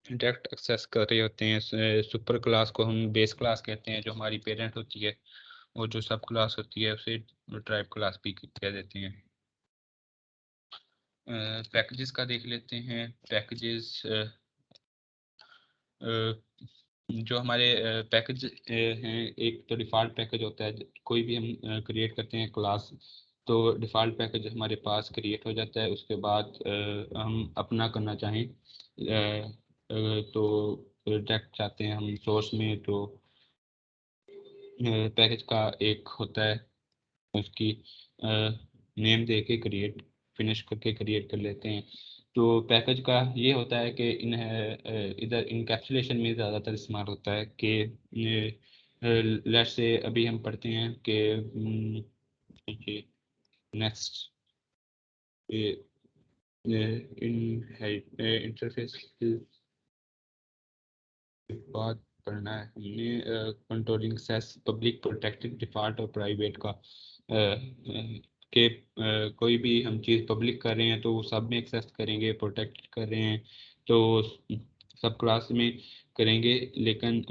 डायरेक्ट एक्सेस कर रहे होते हैं। सुपर क्लास को हम बेस क्लास कहते हैं, जो हमारी पेरेंट होती है, और जो सब क्लास होती है उसे ट्राइब क्लास भी कह देते हैं। पैकेजेस का देख लेते हैं। पैकेजेस जो हमारे पैकेज हैं, एक तो डिफ़ॉल्ट पैकेज होता है। कोई भी हम क्रिएट करते हैं क्लास, तो डिफ़ॉल्ट पैकेज हमारे पास क्रिएट हो जाता है। उसके बाद हम अपना करना चाहें तो डायरेक्ट चाहते हैं हम सोर्स में, तो पैकेज का एक होता है, उसकी नेम दे के क्रिएट फिनिश करके क्रिएट कर लेते हैं। तो पैकेज का ये होता है कि इधर इनकैप्सुलेशन में ज़्यादातर इस्तेमाल होता है कि लेट्स से अभी हम पढ़ते हैं कि नेक्स्ट इन इंटरफेस बात पढ़ना है हमने। Controlling access public protected default और प्राइवेट का के कोई भी हम चीज़ पब्लिक कर रहे हैं तो वो सब में एक्सेस करेंगे, प्रोटेक्ट कर रहे हैं तो सब क्लास में करेंगे। लेकिन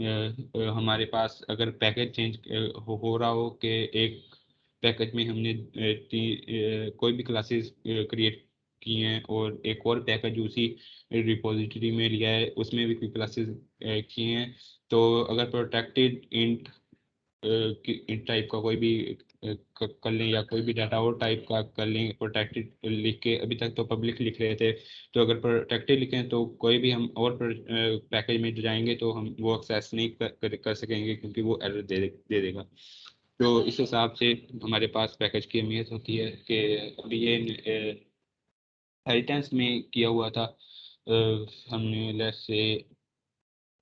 हमारे पास अगर पैकेज चेंज हो रहा हो कि एक पैकेज में हमने कोई भी क्लासेस क्रिएट की हैं, और एक और पैकेज उसी रिपोजिटरी में लिया है, उसमें भी कोई क्लासेस किए हैं, तो अगर प्रोटेक्टेड इंट इंट टाइप का कोई भी कर लें, या कोई भी डाटा और टाइप का कर लें प्रोटेक्टेड लिख के, अभी तक तो पब्लिक लिख रहे थे, तो अगर प्रोटेक्टेड लिखें तो कोई भी हम और पैकेज में जाएंगे तो हम वो एक्सेस नहीं कर सकेंगे, क्योंकि वो एरर दे देगा। तो इस हिसाब से हमारे पास पैकेज की अहमियत होती है कि अभी ये हेरिटेंस में किया हुआ था। हमने लेट्स से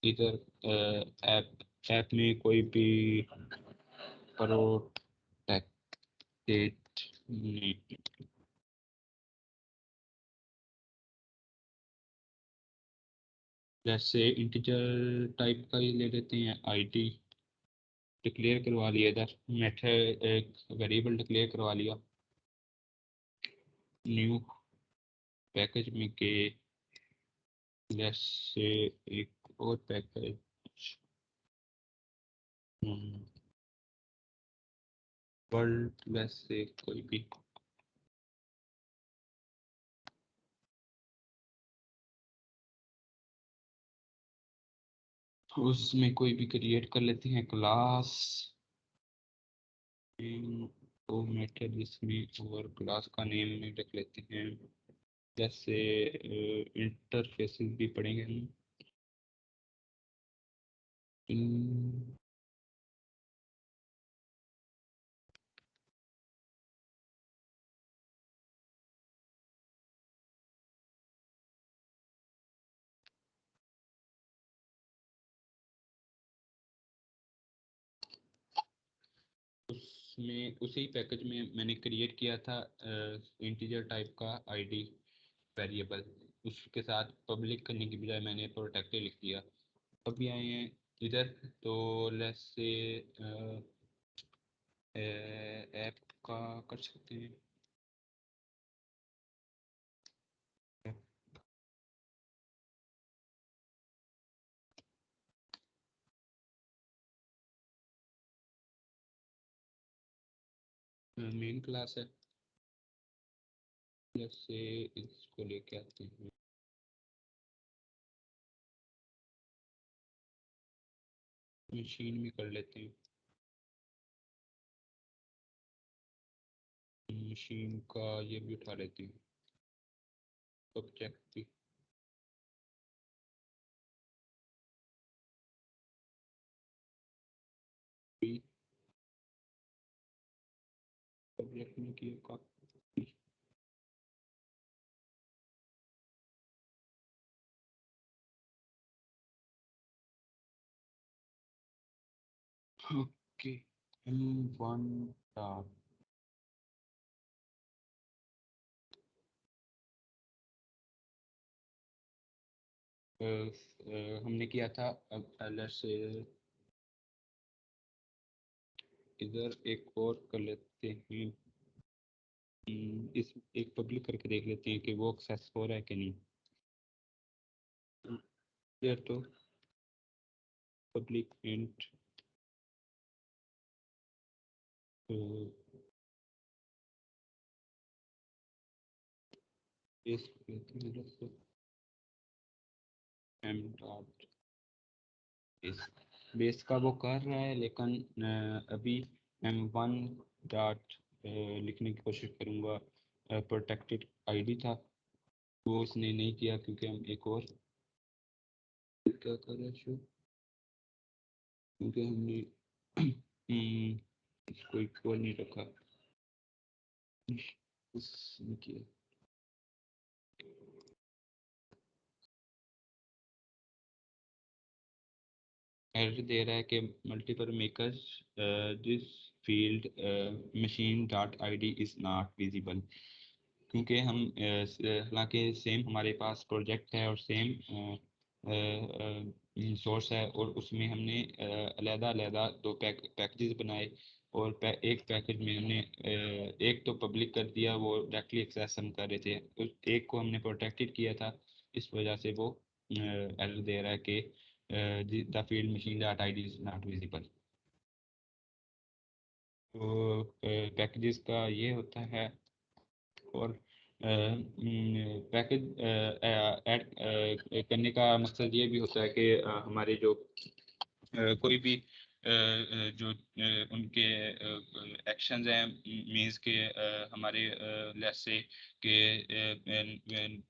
इधर ऐप ऐप में कोई भी प्रोटेक्टेड नहीं, जैसे इंटीजर टाइप का ही ले लेते हैं। आईडी डिक्लेयर करवा लिया, इधर मेथड एक वेरिएबल डिक्लेयर करवा लिया न्यू पैकेज में के, जैसे एक और पैकेज वर्ल्ड, वैसे कोई भी उसमें कोई भी क्रिएट कर लेते हैं क्लास, तो मेथड इसमें और क्लास का नेम में रख लेते हैं जैसे इंटरफेसेस भी पढ़ेंगे हम। उसमें उसी पैकेज में मैंने क्रिएट किया था इंटीजर टाइप का आईडी वेरिएबल। उसके साथ पब्लिक करने की बजाय मैंने प्रोटेक्टेड लिख दिया। अभी आए हैं इधर, तो लेट्स से ऐप का कर सकते हैं। मेन क्लास है, जैसे इसको लेके आते हैं। मशीन में कर लेते हैं, मशीन का ये भी उठा लेते हैं, ऑब्जेक्ट भी ऑब्जेक्ट में किया का। ओके, वन डॉट हमने किया था। अब एलएस से इधर एक और कर लेते हैं। इस एक पब्लिक करके देख लेते हैं कि वो एक्सेस हो रहा है कि नहीं। यार तो public int base M dot base का वो कर रहा है, लेकिन अभी M1 डॉट लिखने की कोशिश करूँगा। प्रोटेक्टेड आईडी था, वो उसने नहीं किया क्योंकि हम एक और क्या कर रहे हैं, क्योंकि हमने इसको इक्वल नहीं रखा, उसने किया। एरर दे रहा है कि multiple makers this field machine dot I D is not visible. क्योंकि हम हालांकि सेम हमारे पास प्रोजेक्ट है और सेम सोर्स है, और उसमें हमने अलग-अलग दो पैकेजेस बनाए, और एक पैकेज में हमने एक तो पब्लिक कर दिया, वो डायरेक्टली एक्सेस हम कर रहे थे, उस एक को हमने प्रोटेक्टेड किया था। इस वजह से वो एरर दे रहा है कि the field machine dot I D is not visible. तो पैकेजेस का ये होता है। और पैकेज ऐड करने का मकसद ये भी होता है कि हमारे जो कोई भी जो उनके एक्शंस हैं, मींस के हमारे लेट्स से कि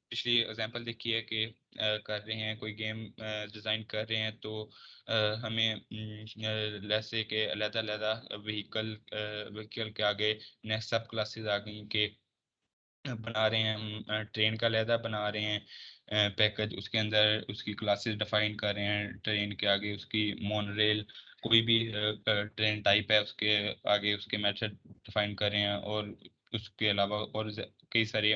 पिछली एग्जांपल देखिए कि कर रहे हैं कोई गेम डिज़ाइन कर रहे हैं, तो हमें लेट्स से कि अलग-अलग व्हीकल के आगे नेक्स्ट सब क्लासेस आ गई कि बना रहे हैं हम ट्रेन का लहदा बना रहे हैं पैकेज, उसके अंदर उसकी क्लासेस डिफाइन कर रहे हैं, ट्रेन के आगे उसकी मोनरेल कोई भी ट्रेन टाइप है उसके आगे उसके मेथड डिफाइन कर रहे हैं, और उसके अलावा और कई सारे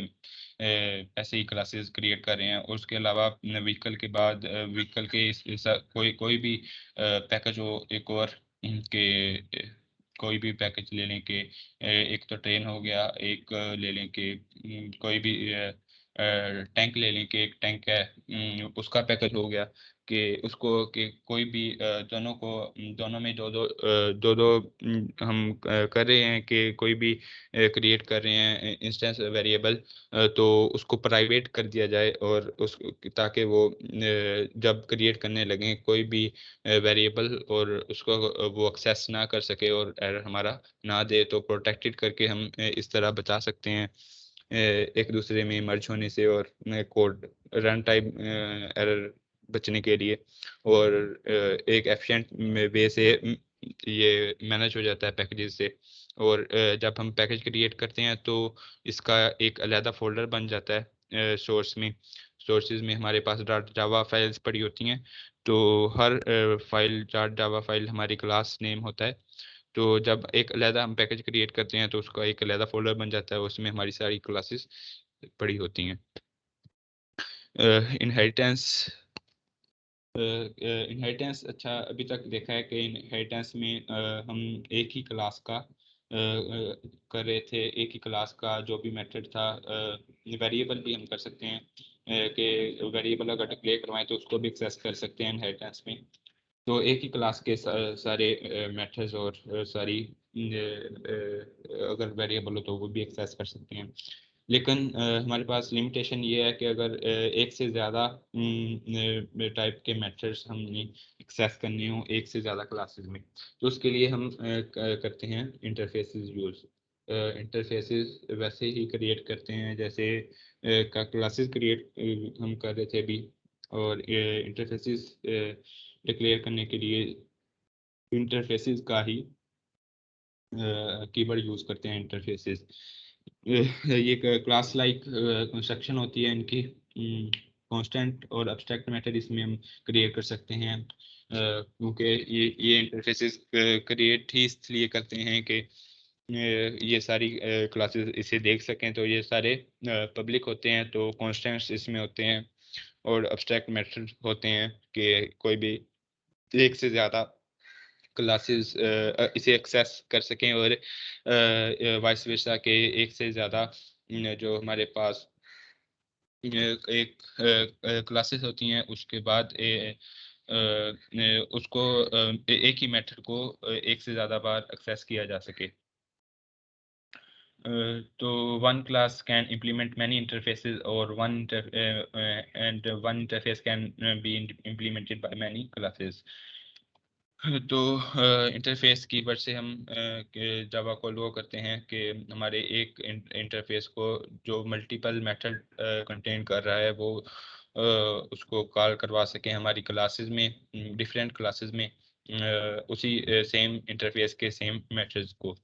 ऐसे ही क्लासेस क्रिएट कर रहे हैं। और उसके अलावा व्हीकल के बाद व्हीकल के कोई भी पैकेज हो एक और के कोई भी पैकेज ले लें कि एक तो ट्रेन हो गया, एक ले लें कि कोई भी टैंक ले लें कि एक टैंक है, उसका पैकेज हो गया कि उसको कि कोई भी दोनों को दोनों में दो दो हम कर रहे हैं कि कोई भी क्रिएट कर रहे हैं इंस्टेंस वेरिएबल, तो उसको प्राइवेट कर दिया जाए, और उस ताकि वो जब क्रिएट करने लगें कोई भी वेरिएबल और उसको वो एक्सेस ना कर सके और एरर हमारा ना दे, तो प्रोटेक्टेड करके हम इस तरह बचा सकते हैं। एक दूसरे में मर्ज होने से और कोड रन टाइम एरर बचने के लिए, और एक एफिशिएंट वे से ये मैनेज हो जाता है पैकेजेस से। और जब हम पैकेज क्रिएट करते हैं तो इसका एक अलहदा फोल्डर बन जाता है सोर्स में। सोर्सेज में हमारे पास डॉट जावा फाइल्स पड़ी होती हैं, तो हर फाइल डॉट जावा फाइल हमारी क्लास नेम होता है। तो जब एक अलहदा हम पैकेज क्रिएट करते हैं तो उसका एक अलहदा फोल्डर बन जाता है, उसमें हमारी सारी क्लासेस पड़ी होती हैं। इनहेरिटेंस इनहेरिटेंस अच्छा, अभी तक देखा है कि इनहेरिटेंस में हम एक ही क्लास का कर रहे थे, एक ही क्लास का जो भी मेथड था। वेरिएबल भी हम कर सकते हैं कि वेरिएबल अगर डिक्लेयर करवाएं तो उसको भी एक्सेस कर सकते हैं इनहेरिटेंस में। तो एक ही क्लास के सारे मेथड्स और सारी अगर वेरिएबल हो तो वो भी एक्सेस कर सकते हैं। लेकिन हमारे पास लिमिटेशन ये है कि अगर एक से ज़्यादा टाइप के मेथड्स हमने एक्सेस करने हो एक से ज़्यादा क्लासेस में, तो उसके लिए हम करते हैं इंटरफेसेस यूज़। इंटरफेसेस वैसे ही क्रिएट करते हैं जैसे का क्लासेस क्रिएट हम कर रहे थे अभी। और इंटरफेसेस डिक्लेयर करने के लिए इंटरफेसेस का ही कीवर्ड यूज़ करते हैं इंटरफेसेस। ये क्लास लाइक कंस्ट्रक्शन होती है इनकी। कांस्टेंट और एब्स्ट्रैक्ट मेथड इसमें हम क्रिएट कर सकते हैं, क्योंकि ये इंटरफेसेस क्रिएट ही इसलिए करते हैं कि ये सारी क्लासेस इसे देख सकें। तो ये सारे पब्लिक होते हैं, तो कांस्टेंट्स इसमें होते हैं, और एब्स्ट्रैक्ट मेथड होते हैं कि कोई भी एक से ज़्यादा क्लासेस इसे एक्सेस कर सकें, और वाइस वर्सा के एक से ज़्यादा जो हमारे पास एक क्लासेस होती हैं उसके बाद उसको एक ही मेथड को एक से ज़्यादा बार एक्सेस किया जा सके। तो one class can implement many interfaces, or one interface can be implemented by many classes. तो इंटरफेस कीवर्ड से हम जावा को लो करते हैं कि हमारे एक इंटरफेस को जो मल्टीपल मेथड कंटेन कर रहा है वो उसको कॉल करवा सकें हमारी क्लासेस में, डिफरेंट क्लासेस में, उसी सेम इंटरफेस के सेम मेथड्स को।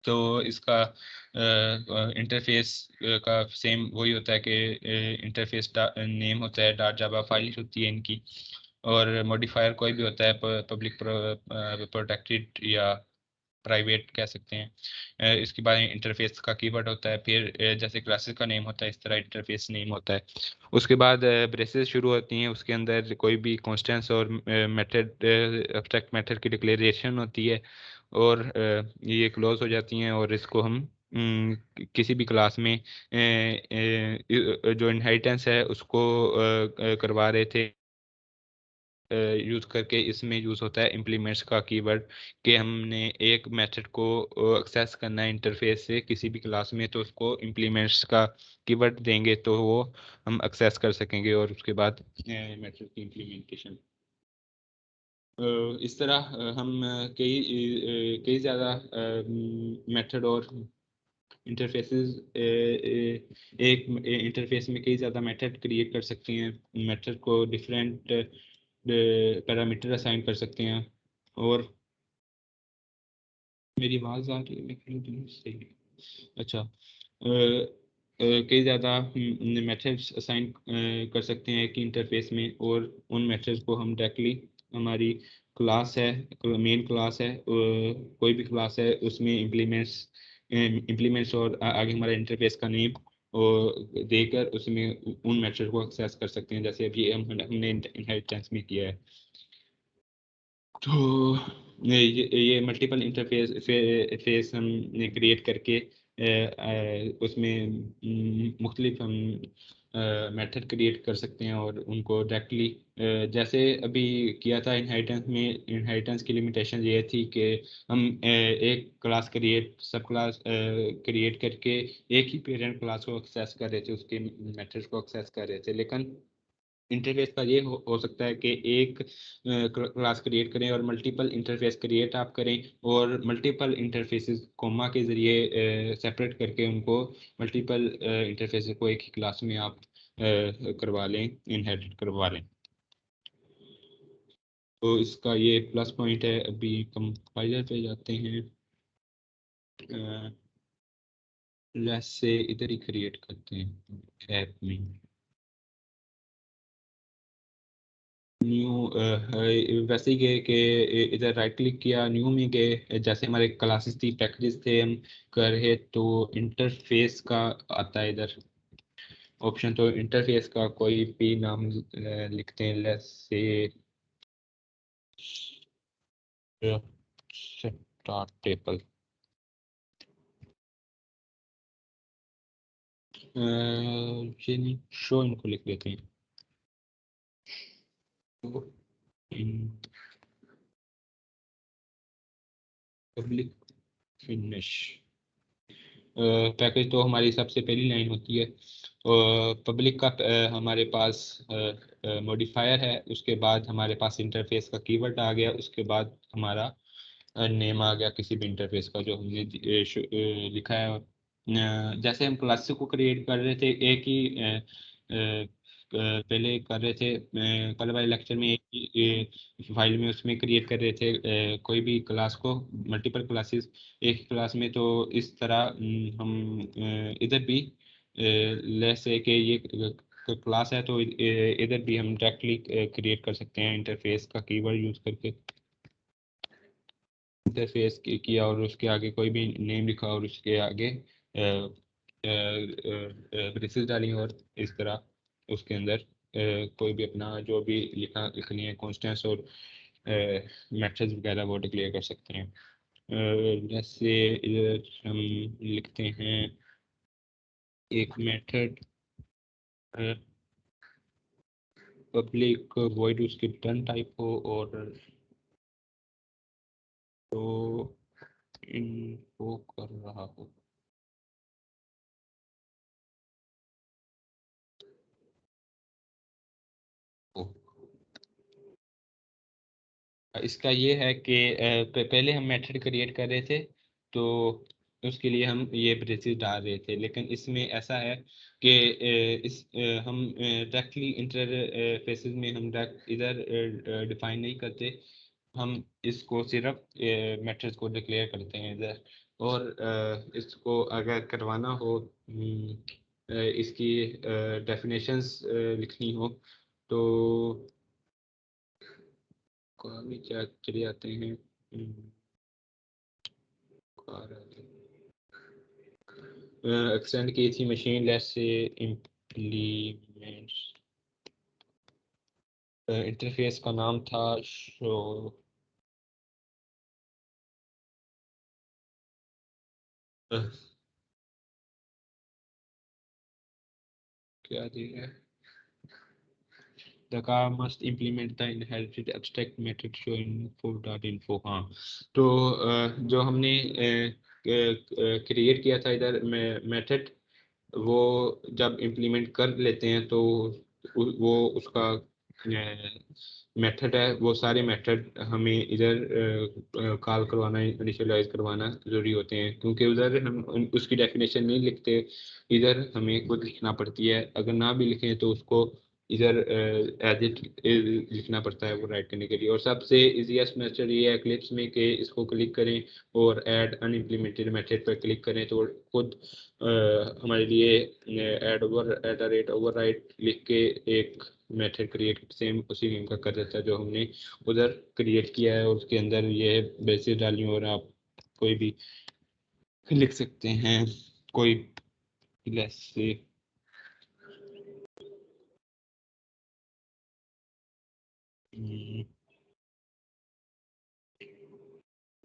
तो इसका इंटरफेस का सेम वही होता है कि इंटरफेस नेम होता है डॉट जावा फाइल होती है इनकी, और मॉडिफायर कोई भी होता है पब्लिक प्रोटेक्टेड या प्राइवेट कह सकते हैं। इसके बाद इंटरफेस का कीवर्ड होता है, फिर जैसे क्लासेस का नेम होता है इस तरह इंटरफेस नेम होता है। उसके बाद ब्रेसेस शुरू होती हैं, उसके अंदर कोई भी कॉन्स्टेंट्स और मेथड एब्स्ट्रैक्ट मेथड की डिक्लेरेशन होती है, और ये क्लोज हो जाती हैं, और इसको हम किसी भी क्लास में जो इनहेरिटेंस है उसको करवा रहे थे यूज़ करके। इसमें यूज़ होता है इम्प्लीमेंट्स का कीवर्ड, कि हमने एक मेथड को एक्सेस करना है इंटरफेस से किसी भी क्लास में, तो उसको इम्प्लीमेंट्स का कीवर्ड देंगे तो वो हम एक्सेस कर सकेंगे, और उसके बाद मेथड की इम्प्लीमेंटेशन। इस तरह हम कई ज़्यादा मेथड और इंटरफेसेस एक इंटरफेस में कई ज़्यादा मेथड क्रिएट कर सकते हैं, मेथड को डिफरेंट पैरामीटर असाइन कर सकते हैं। और मेरी आवाज़ आ रही है? सही। अच्छा, कई ज़्यादा मेथड्स असाइन कर सकते हैं एक इंटरफेस में, और उन मेथड्स को हम डायरेक्टली हमारी क्लास है, मेन क्लास है, कोई भी क्लास है उसमें इम्प्लीमेंट्स और आगे हमारा इंटरफेस का नेम और देकर उसमें उन मेथड को एक्सेस कर सकते हैं, जैसे अभी हमने इनहेरिटेंस में किया है। तो ये मल्टीपल इंटरफेस फेस हम क्रिएट करके उसमें मुख्तलिफ हम मेथड क्रिएट कर सकते हैं, और उनको डायरेक्टली जैसे अभी किया था इनहेरिटेंस में। इनहेरिटेंस की लिमिटेशन ये थी कि हम एक क्लास सब क्लास क्रिएट करके एक ही पेरेंट क्लास को एक्सेस कर रहे थे, उसके मेथड्स को एक्सेस कर रहे थे। लेकिन इंटरफेस का ये हो सकता है कि एक क्लास क्रिएट करें और मल्टीपल इंटरफेस क्रिएट आप करें और मल्टीपल इंटरफेसेस कोमा के ज़रिए सेपरेट करके उनको मल्टीपल इंटरफेसेस को एक ही क्लास में आप करवा लें, इनहेरिट करवा लें। तो इसका ये प्लस पॉइंट है। अभी कंपाइलर पे जाते हैं, लेस से इधर ही क्रिएट करते हैं ऐप में। न्यू वैसे ही गए कि इधर राइट क्लिक किया, न्यू में गए, जैसे हमारे क्लासेस थी, पैकेजेस थे, हम कर रहे तो इंटरफेस का आता है इधर ऑप्शन। तो इंटरफेस का कोई भी नाम लिखते हैं, लेट्स से स्टार्ट टेबल। ये नहीं, शो इनको लिख देते हैं। तो इन पब्लिक फिनिश पैकेज तो हमारी सबसे पहली लाइन होती है। पब्लिक का हमारे पास मॉडिफायर है, उसके बाद हमारे पास इंटरफेस का कीवर्ड आ गया, उसके बाद हमारा नेम आ गया किसी भी इंटरफेस का जो हमने लिखा है। जैसे हम क्लासेस को क्रिएट कर रहे थे, एक ही पहले कर रहे थे, कल वाले लेक्चर में एक ही फाइल में उसमें क्रिएट कर रहे थे कोई भी क्लास को, मल्टीपल क्लासेस एक ही क्लास में। तो इस तरह हम इधर भी लेस है कि ये क्लास है, तो इधर भी हम डायरेक्टली क्रिएट कर सकते हैं इंटरफेस का कीवर्ड यूज करके। इंटरफेस किया और उसके आगे कोई भी नेम लिखा और उसके आगे ब्रेसेस डाली और इस तरह उसके अंदर कोई भी अपना जो भी लिखनी है कॉन्स्टेंट्स और मैट्रिक्स वगैरह वो डिक्लेयर कर सकते हैं। जैसे इधर हम लिखते हैं एक मेथड पब्लिक वॉइड, उसकी रिटर्न टाइप हो और तो इनको कर रहा हो। इसका ये है कि पहले हम मेथड क्रिएट कर रहे थे तो उसके लिए हम ये ब्रेसेस डाल रहे थे, लेकिन इसमें ऐसा है कि हम डायरेक्टली इंटरफेसेस में हम डायरेक्ट इधर डिफाइन नहीं करते, हम इसको सिर्फ मेथड्स को डिक्लेयर करते हैं इधर। और इसको अगर करवाना हो, इसकी डेफिनेशंस लिखनी हो तो भी क्या चले जाते हैं। एक्सटेंड की थी मशीन लेस से इम्प्लीमेंट्स, इंटरफेस का नाम था शो। क्या दिया है, the car must implement the inherited abstract method show info.info। हाँ, तो जो हमने क्रिएट किया था इधर मेथड, वो जब इम्प्लीमेंट कर लेते हैं तो वो उसका मेथड है, वो सारे मेथड हमें इधर कॉल करवाना, इनिशियलाइज करवाना ज़रूरी होते हैं, क्योंकि उधर हम उसकी डेफिनेशन नहीं लिखते, इधर हमें खुद लिखना पड़ती है। अगर ना भी लिखें तो उसको इधर एज इट लिखना पड़ता है वो राइट करने के लिए। और सबसे इजीएस्ट मेथड ये है एक्लिप्स में कि इसको क्लिक करें और ऐड अनइम्प्लीमेंटेड मेथड पर क्लिक करें तो खुद हमारे लिए add over at the rate override लिख के एक मेथड क्रिएट सेम उसी नेम का कर देता है जो हमने उधर क्रिएट किया है। और उसके अंदर ये बेसिस डाली और आप कोई भी लिख सकते हैं, कोई लेस से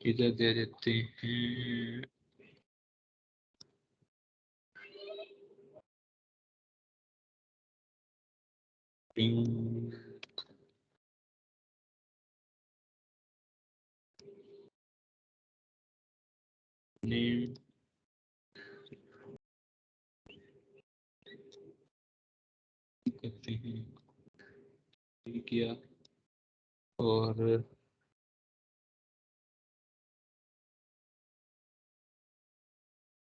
इधर दे देते हैं नेम करते हैं। किया और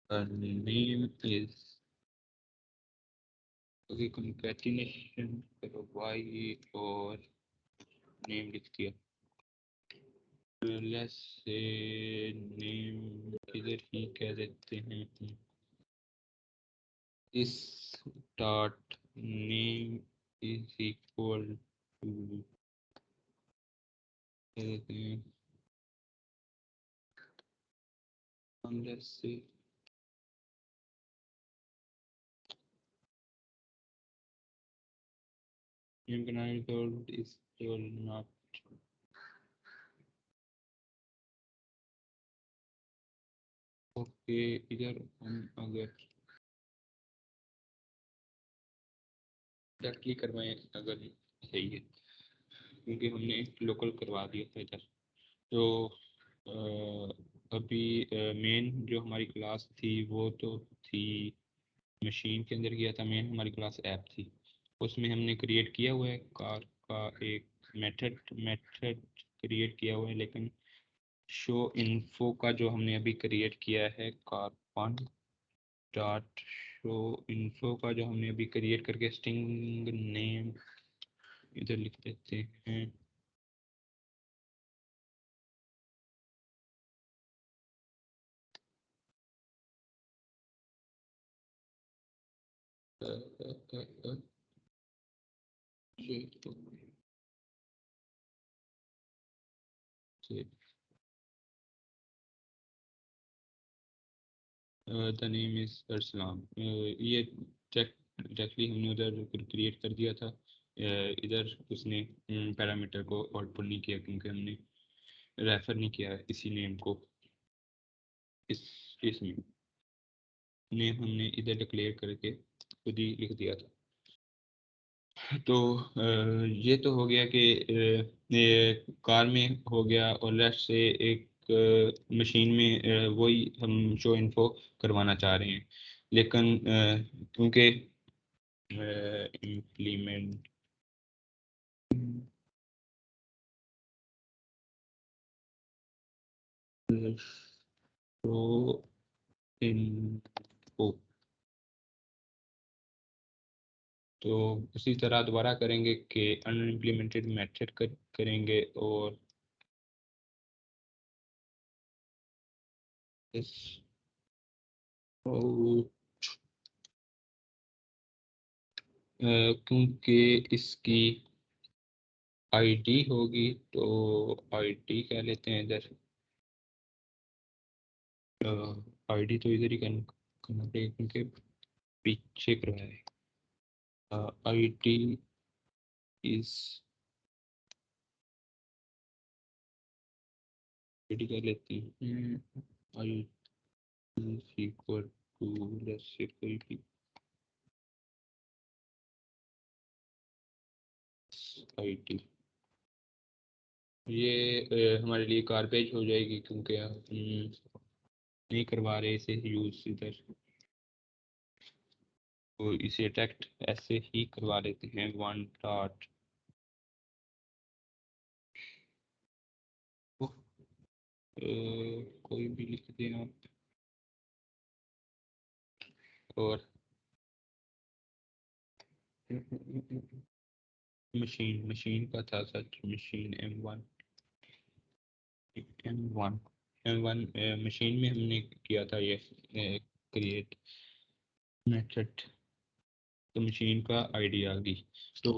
नेम इज ओके कंकैटिनेशन करो वाई और नेम लिख दिया। लेट्स से नेम इधर ही कह देते हैं इस dot name is equal to let's see infinite is still not okay. इधर हम अगर डायरेक्टली करवाएं अगर सही है क्योंकि हमने लोकल करवा दिया था इधर। तो अभी मेन जो हमारी क्लास थी वो तो थी मशीन के अंदर किया था। मेन हमारी क्लास ऐप थी, उसमें हमने क्रिएट किया हुआ है कार का एक मेथड क्रिएट किया हुआ है। लेकिन शो इन्फो का जो हमने अभी क्रिएट किया है car one dot show info का जो हमने अभी क्रिएट करके स्ट्रिंग नेम इधर लिख देते हैं द नेम इज अरसलान। ये डायरेक्टली हमने उधर क्रिएट कर दिया था। इधर उसने पैरामीटर को आउटपुट नहीं किया क्योंकि हमने रेफर नहीं किया इसी नेम को। इस इसमें नेम हमने इधर डिक्लेयर करके खुद ही लिख दिया था। तो ये तो हो गया कि ये कार में हो गया और लेफ्ट से एक मशीन में वही हम शो इन्फो करवाना चाह रहे हैं। लेकिन क्योंकि इम्प्लीमेंट शो इन्फो तो उसी तरह दोबारा करेंगे कि अनइम्प्लीमेंटेड मेथड करेंगे और इस क्योंकि इसकी आईडी होगी तो आईडी कह लेते हैं इधर। आईडी तो इधर ही करना पड़ेगा क्योंकि पीछे करवाया है। आईडी इज आईडी कह लेते हैं I equal to let's say कोई भी आईडी। ये हमारे लिए कार पेज हो जाएगी क्योंकि हम नहीं करवा रहे इसे यूज इधर। तो इसे टेक्स्ट ऐसे ही करवा लेते हैं वन डॉट कोई भी लिख दें आप और मशीन का था सच मशीन M1 मशीन में हमने किया था ये क्रिएट मेथड। तो मशीन का आईडी आ गई। तो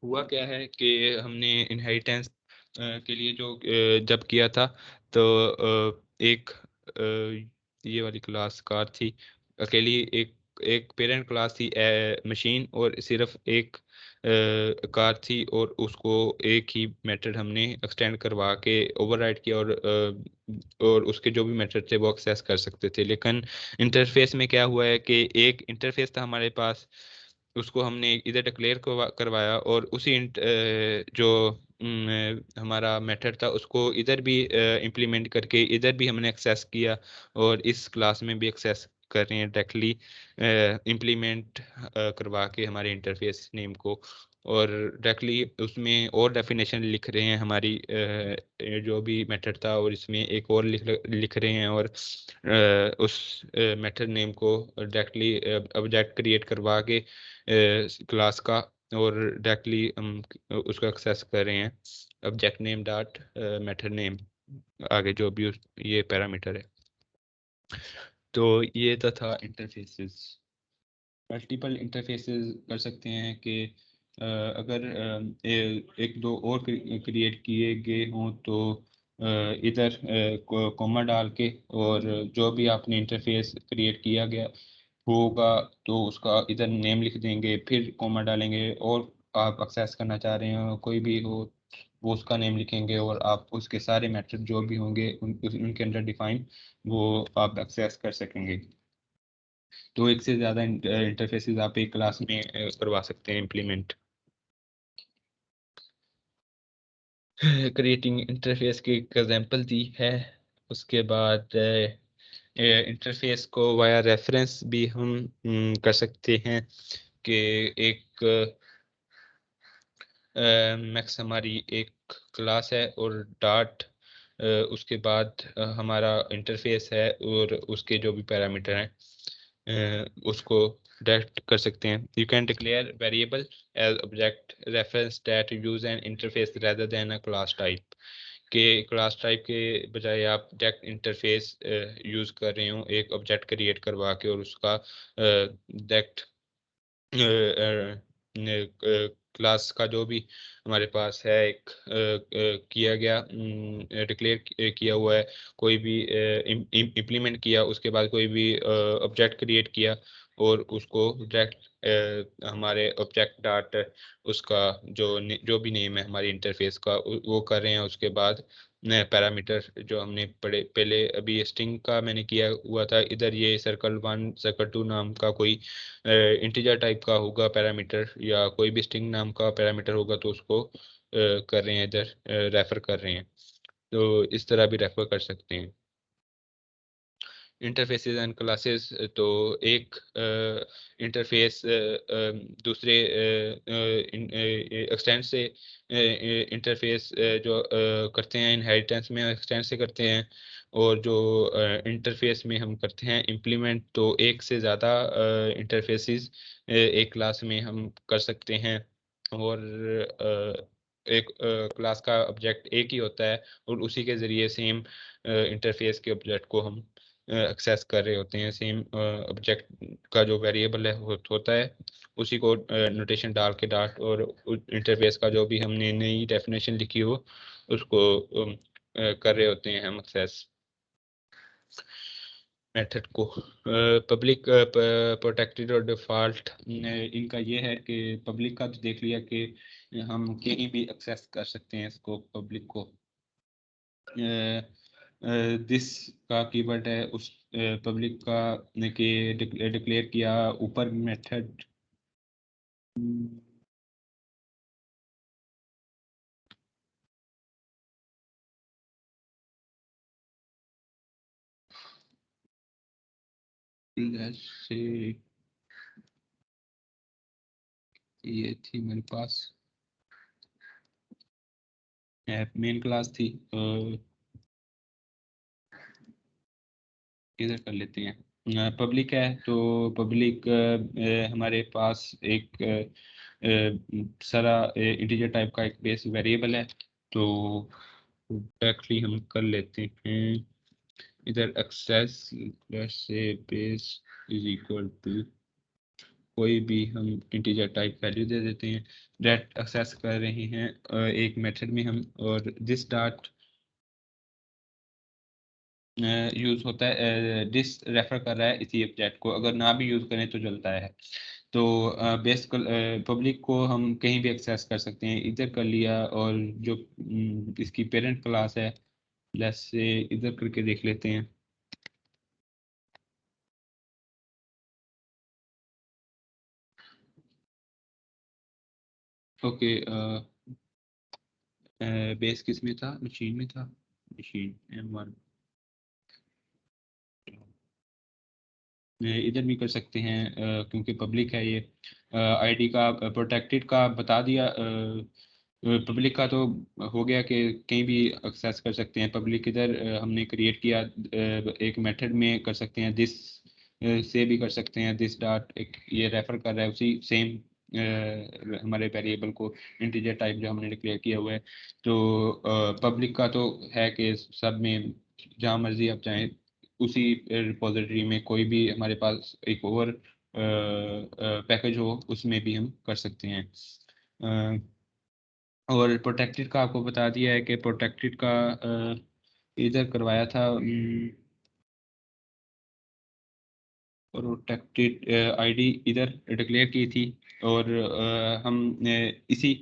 हुआ क्या है कि हमने इनहेरिटेंस के लिए जो जब किया था तो एक ये वाली क्लास कार थी अकेली। एक एक पेरेंट क्लास थी मशीन और सिर्फ एक कार थी और उसको एक ही मेथड हमने एक्सटेंड करवा के ओवरराइड किया और उसके जो भी मेथड थे वो एक्सेस कर सकते थे। लेकिन इंटरफेस में क्या हुआ है कि एक इंटरफेस था हमारे पास, उसको हमने इधर डिक्लेयर करवाया और उसी जो हमारा मेथड था उसको इधर भी इम्प्लीमेंट करके इधर भी हमने एक्सेस किया और इस क्लास में भी एक्सेस कर रहे हैं डायरेक्टली इम्प्लीमेंट करवा के हमारे इंटरफेस नेम को, और डायरेक्टली उसमें और डेफिनेशन लिख रहे हैं हमारी जो भी मेथड था, और इसमें एक और लिख रहे हैं, और उस मेथड नेम को डायरेक्टली ऑब्जेक्ट क्रिएट करवा के क्लास का, और डायरेक्टली हम उसको एक्सेस कर रहे हैं object name dot method name, आगे जो भी ये पैरामीटर है। तो ये तो था इंटरफेसेस। मल्टीपल इंटरफेसेस कर सकते हैं कि अगर एक दो और क्रिएट किए गए हों तो इधर कॉमा डाल के, और जो भी आपने इंटरफेस क्रिएट किया गया होगा तो उसका इधर नेम लिख देंगे, फिर कॉमा डालेंगे, और आप एक्सेस करना चाह रहे हो कोई भी हो वो उसका नेम लिखेंगे, और आप उसके सारे मेथड जो भी होंगे उनके अंदर डिफाइन वो आप एक्सेस कर सकेंगे। तो एक से ज़्यादा इंटरफेसेस आप एक क्लास में करवा सकते हैं इम्प्लीमेंट। क्रिएटिंग इंटरफेस की एक एग्जांपल दी है। उसके बाद इंटरफेस को वाया रेफरेंस भी हम कर सकते हैं कि एक मैक्स हमारी एक क्लास है और डॉट उसके बाद हमारा इंटरफेस है, और उसके जो भी पैरामीटर हैं उसको डायरेक्ट कर सकते हैं। You can declare variable as object reference that use an interface rather than a class type, के क्लास टाइप के बजाय आप डायरेक्ट इंटरफेस यूज कर रहे हो एक ऑब्जेक्ट क्रिएट करवा के, और उसका डायरेक्ट क्लास का जो भी हमारे पास है एक किया गया डिक्लेयर किया हुआ है, कोई भी इम्प्लीमेंट किया, उसके बाद कोई भी ऑब्जेक्ट क्रिएट किया, और उसको डायरेक्ट हमारे ऑब्जेक्ट डॉट उसका जो भी नेम है हमारी इंटरफेस का वो कर रहे हैं। उसके बाद नए पैरामीटर जो हमने पहले अभी स्ट्रिंग का मैंने किया हुआ था, इधर ये सर्कल1 सर्कल2 नाम का कोई इंटीजर टाइप का होगा पैरामीटर, या कोई भी स्ट्रिंग नाम का पैरामीटर होगा तो उसको कर रहे हैं इधर रेफर कर रहे हैं। तो इस तरह भी रेफर कर सकते हैं। इंटरफेसेस एंड क्लासेस, तो एक इंटरफेस दूसरे एक्सटेंड से इंटरफेस जो करते हैं इनहेरिटेंस में एक्सटेंड से करते हैं, और जो इंटरफेस में हम करते हैं इम्प्लीमेंट, तो एक से ज़्यादा इंटरफेसेस एक क्लास में हम कर सकते हैं। और एक क्लास का ऑब्जेक्ट एक ही होता है, और उसी के ज़रिए सेम इंटरफेस के ऑब्जेक्ट को हम एक्सेस कर रहे होते हैं। सेम ऑब्जेक्ट का जो वेरिएबल है होता है, उसी को नोटेशन डाल के डॉट, और इंटरफेस का जो भी हमने नई डेफिनेशन लिखी हो उसको कर रहे होते हैं हम एक्सेस मेथड को। पब्लिक प्रोटेक्टेड और डिफ़ॉल्ट, इनका ये है कि पब्लिक का तो देख लिया कि हम कहीं भी एक्सेस कर सकते हैं इसको पब्लिक को। दिस का कीवर्ड है उस पब्लिक का के डिक्लेयर किया ऊपर मेथड से ये थी मेरे पास मेन क्लास थी, इधर कर लेते हैं। पब्लिक है तो पब्लिक हमारे पास एक सारा इंटीजर टाइप का एक बेस वेरिएबल है, तो डायरेक्टली हम कर लेते हैं इधर एक्सेस से बेस इज इक्वल टू कोई भी हम इंटीजर टाइप वैल्यू दे देते हैं। डायरेक्ट एक्सेस कर रहे हैं एक मेथड में हम, और दिस डॉट यूज होता है दिस रेफर कर रहा है इसी ऑब्जेक्ट को, अगर ना भी यूज करें तो चलता है। तो बेस पब्लिक को हम कहीं भी एक्सेस कर सकते हैं, इधर कर लिया, और जो इसकी पेरेंट क्लास है लेट्स से इधर करके देख लेते हैं। ओके, बेस किस में था, मशीन में था, मशीन M1। इधर भी कर सकते हैं क्योंकि पब्लिक है ये। आईडी का प्रोटेक्टेड का बता दिया। पब्लिक का तो हो गया कि कहीं भी एक्सेस कर सकते हैं। पब्लिक इधर हमने क्रिएट किया, एक मेथड में कर सकते हैं, दिस से भी कर सकते हैं। दिस डॉट एक ये रेफर कर रहा है उसी सेम हमारे वेरिएबल को, इंटीजर टाइप जो हमने डिक्लेयर किया हुआ है। तो पब्लिक का तो है कि सब में जहाँ मर्जी आप चाहें उसी रिपोजिटरी में कोई भी हमारे पास एक और पैकेज हो उसमें भी हम कर सकते हैं। और प्रोटेक्टेड का आपको बता दिया है कि प्रोटेक्टेड का इधर करवाया था। प्रोटेक्टेड आईडी इधर डिक्लेयर की थी, और हम इसी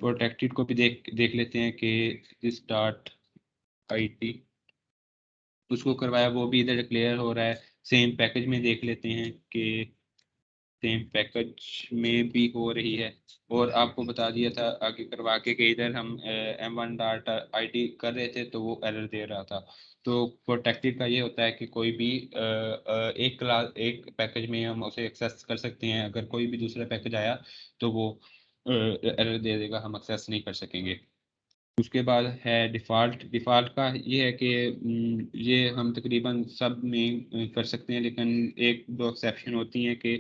प्रोटेक्टेड को भी देख लेते हैं कि दिस डॉट आईडी उसको करवाया, वो भी इधर डिक्लेयर हो रहा है। सेम पैकेज में देख लेते हैं कि सेम पैकेज में भी हो रही है। और आपको बता दिया था आगे करवा के कि इधर हम M1 डॉट आईडी कर रहे थे तो वो एरर दे रहा था। तो प्रोटेक्टेड का ये होता है कि कोई भी एक क्लास एक पैकेज में हम उसे एक्सेस कर सकते हैं। अगर कोई भी दूसरा पैकेज आया तो वो एरर दे देगा, हम एक्सेस नहीं कर सकेंगे। उसके बाद है डिफ़ॉल्ट। डिफ़ॉल्ट का ये है कि ये हम तकरीबन सब में कर सकते हैं, लेकिन एक दो एक्सेप्शन होती हैं कि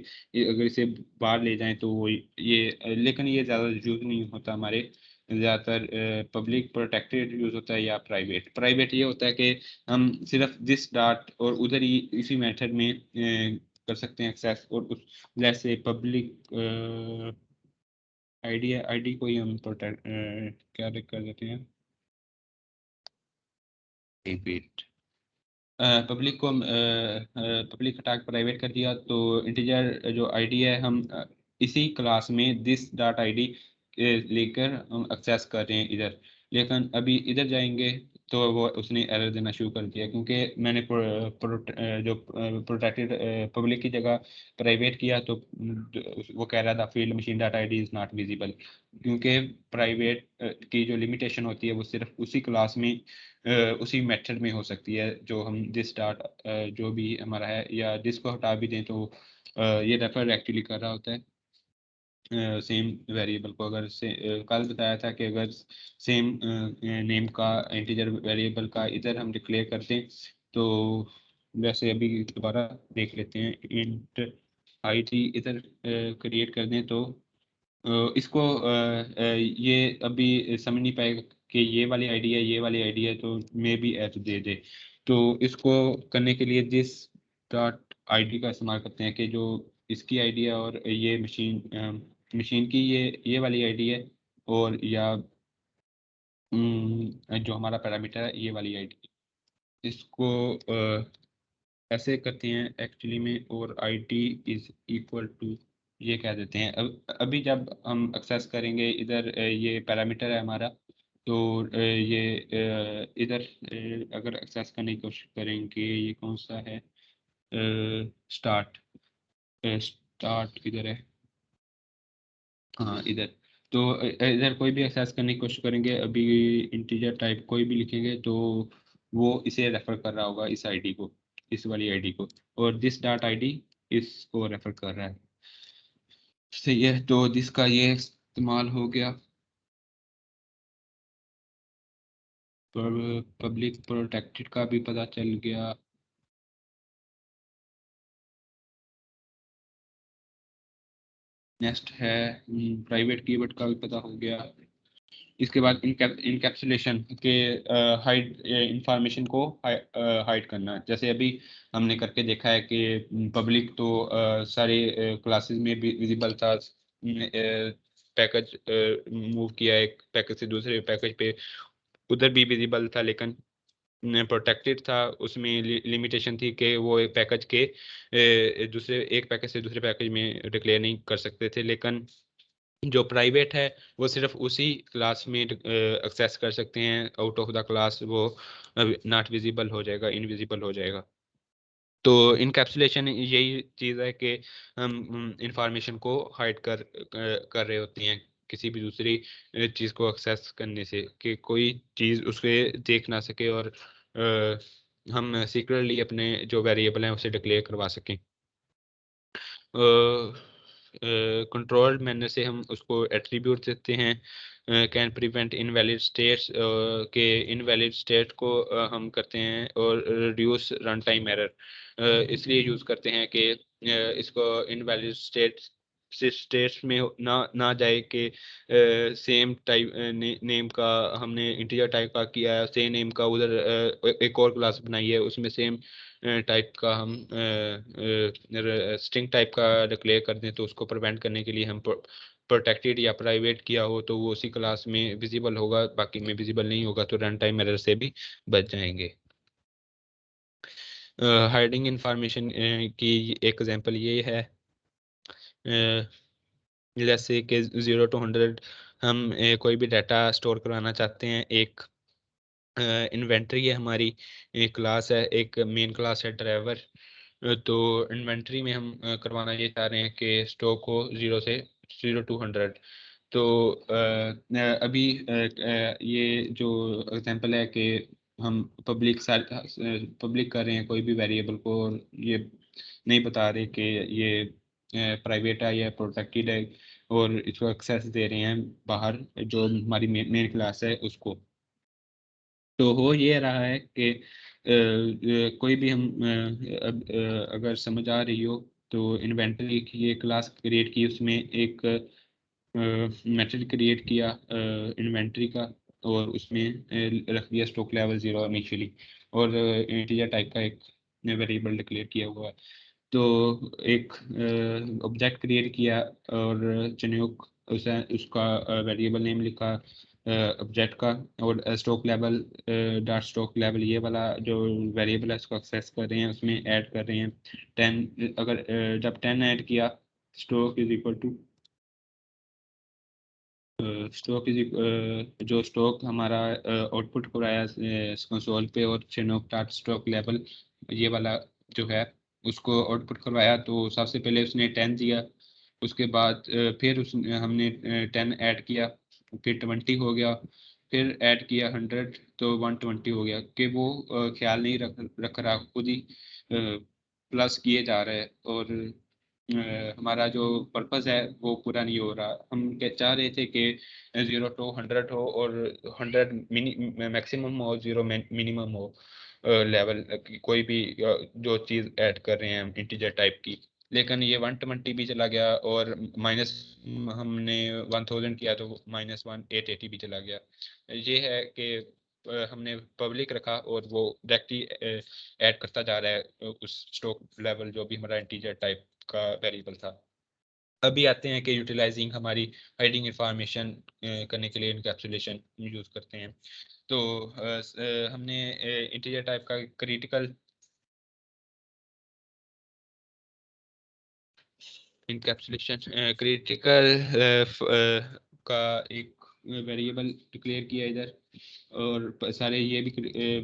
अगर इसे बाहर ले जाएं तो वो ये लेकिन ये ज़्यादा यूज़ नहीं होता हमारे। ज़्यादातर पब्लिक प्रोटेक्टेड यूज़ होता है या प्राइवेट। प्राइवेट ये होता है कि हम सिर्फ दिस डॉट और उधर ही इसी मेथड में कर सकते हैं एक्सेस। और उस जैसे पब्लिक आईडी को ही हम प्रोटेक्ट क्या कर देते हैं, प्राइवेट। पब्लिक को पब्लिक हटा के प्राइवेट कर दिया तो इंटीजर जो आईडी है हम इसी क्लास में दिस डॉट आईडी लेकर हम एक्सेस कर रहे हैं इधर। लेकिन अभी इधर जाएंगे तो वो उसने एरर देना शुरू कर दिया, क्योंकि मैंने जो प्रोटेक्टेड पब्लिक की जगह प्राइवेट किया तो वो कह रहा था field machine data ID is not visible. क्योंकि प्राइवेट की जो लिमिटेशन होती है वो सिर्फ उसी क्लास में उसी मेथड में हो सकती है जो हम दिस डॉट जो भी हमारा है, या दिस को हटा भी दें तो ये रेफर एक्चुअली कर रहा होता है सेम वेरिएबल को। अगर से कल बताया था कि अगर सेम नेम का इंटीजर वेरिएबल का इधर हम डिक्लेयर करते हैं तो वैसे अभी दोबारा देख लेते हैं। इंट आईडी इधर क्रिएट कर दें तो इसको ये अभी समझ नहीं पाएगा कि ये वाली आईडी है, ये वाली आईडी है, तो मे बी एच दे दे। तो इसको करने के लिए दिस डॉट आईडी का इस्तेमाल करते हैं कि जो इसकी आईडी है और ये मशीन की ये वाली आईडी है, और या जो हमारा पैरामीटर है ये वाली आईडी। इसको ऐसे करते हैं एक्चुअली में, और आईडी इज इक्वल टू ये कह देते हैं। अब अभी जब हम एक्सेस करेंगे इधर ये पैरामीटर है हमारा, तो ये इधर अगर एक्सेस करने की कोशिश करेंगे, ये कौन सा है, स्टार्ट। स्टार्ट इधर है, हाँ इधर। तो इधर कोई भी एक्सेस करने की कोशिश करेंगे, अभी इंटीजर टाइप कोई भी लिखेंगे तो वो इसे रेफर कर रहा होगा, इस आईडी को, इस वाली आईडी को। और दिस डॉट आईडी इसको रेफर कर रहा है। सही है, तो दिस का ये इस्तेमाल हो गया। पर पब्लिक प्रोटेक्टेड का भी पता चल गया। नेक्स्ट है प्राइवेट कीवर्ड का भी पता हो गया। इसके बाद इनकैप्सुलेशन के हाइड इंफॉर्मेशन को हाइड करना। जैसे अभी हमने करके देखा है कि पब्लिक तो सारे क्लासेस में भी विजिबल था। पैकेज मूव किया एक पैकेज से दूसरे पैकेज पे, उधर भी विजिबल था, लेकिन प्रोटेक्टेड था। उसमें लिमिटेशन थी कि वो एक पैकेज के दूसरे एक पैकेज से दूसरे पैकेज में डिक्लेयर नहीं कर सकते थे। लेकिन जो प्राइवेट है वो सिर्फ उसी क्लास में एक्सेस कर सकते हैं। आउट ऑफ द क्लास वो नॉट विजिबल हो जाएगा, इनविजिबल हो जाएगा। तो इनकैप्सुलेशन यही चीज़ है कि हम इंफॉर्मेशन को हाइड कर रहे होते हैं किसी भी दूसरी चीज़ को एक्सेस करने से, कि कोई चीज़ उसके देख ना सके और हम सीक्रेटली अपने जो वेरिएबल हैं उसे डिक्लेयर करवा सकें। कंट्रोल्ड मैनर से हम उसको एट्रीब्यूट देते हैं। कैन प्रिवेंट इनवैलिड स्टेट्स के इनवैलिड स्टेट को हम करते हैं और रिड्यूस रन टाइम एरर इसलिए यूज़ करते हैं कि इसको इनवैलिड स्टेट्स में ना जाए कि सेम टाइप नेम का हमने इंटीजर टाइप का किया है, सेम नेम का उधर एक और क्लास बनाई है उसमें सेम टाइप का हम स्ट्रिंग टाइप का डिक्लेयर कर दें, तो उसको प्रिवेंट करने के लिए हम प्रोटेक्टेड या प्राइवेट किया हो तो वो उसी क्लास में विजिबल होगा, बाकी में विजिबल नहीं होगा, तो रन टाइम एरर से भी बच जाएंगे। हाइडिंग इंफॉर्मेशन की एक एग्जांपल ये है, जैसे कि 0 to 100 हम कोई भी डाटा स्टोर करवाना चाहते हैं। एक इन्वेंट्री है हमारी, एक क्लास है, एक मेन क्लास है ड्राइवर। तो इन्वेंट्री में हम करवाना ये चाह रहे हैं कि स्टॉक हो 0 to 100। तो अभी ये जो एग्जांपल है कि हम पब्लिक कर रहे हैं कोई भी वेरिएबल को, और ये नहीं बता रहे कि ये प्राइवेट है या प्रोटेक्टेड है, और इसको एक्सेस दे रहे हैं बाहर जो हमारी मेन क्लास है उसको। तो हो ये रहा है कि कोई भी हम अगर समझ आ रही हो तो इन्वेंटरी की ये क्लास क्रिएट की, उसमें एक मेथड क्रिएट किया इन्वेंटरी का, और उसमें रख दिया स्टॉक लेवल 0 इनिशियली, और इंटीजर टाइप का एक वेरिएबल डिक्लेयर किया हुआ है। तो एक ऑब्जेक्ट क्रिएट किया और चुनियोक उसे उसका वेरिएबल नेम लिखा ऑब्जेक्ट का, और stock level dot stock level ये वाला जो वेरिएबल है उसको एक्सेस कर रहे हैं, उसमें ऐड कर रहे हैं 10। अगर जब 10 ऐड किया, stock is equal to stock is जो स्टॉक हमारा आउटपुट हो रहा है कंसोल पे, और चिनोक डॉट स्टॉक लेवल ये वाला जो है उसको आउटपुट करवाया, तो सबसे पहले उसने 10 दिया। उसके बाद फिर हमने 10 ऐड किया, फिर 20 हो गया, फिर ऐड किया 100, तो 120 हो गया। कि वो ख्याल नहीं रख रहा, खुद ही प्लस किए जा रहा है, और हमारा जो पर्पस है वो पूरा नहीं हो रहा। हम चाह रहे थे कि 0 to 100 हो, और 100 मैक्सिमम हो, 0 मिनिमम हो लेवल कोई भी जो चीज़ ऐड कर रहे हैं हम इंटीजर टाइप की। लेकिन ये 120 भी चला गया, और माइनस हमने 1000 किया तो -1880 भी चला गया। ये है कि हमने पब्लिक रखा और वो डायरेक्टली ऐड करता जा रहा है उस स्टॉक लेवल जो भी हमारा इंटीजर टाइप का वेरिएबल था। अभी आते हैं कि यूटिलाइजिंग हमारी हाइडिंग इंफॉर्मेशन करने के लिए इनकैप्सुलेशन यूज करते हैं। तो हमने इंटीजर टाइप का क्रिटिकल इनकैप्सुलेशन क्रिटिकल का एक वेरिएबल डिक्लेयर किया इधर, और सारे ये भी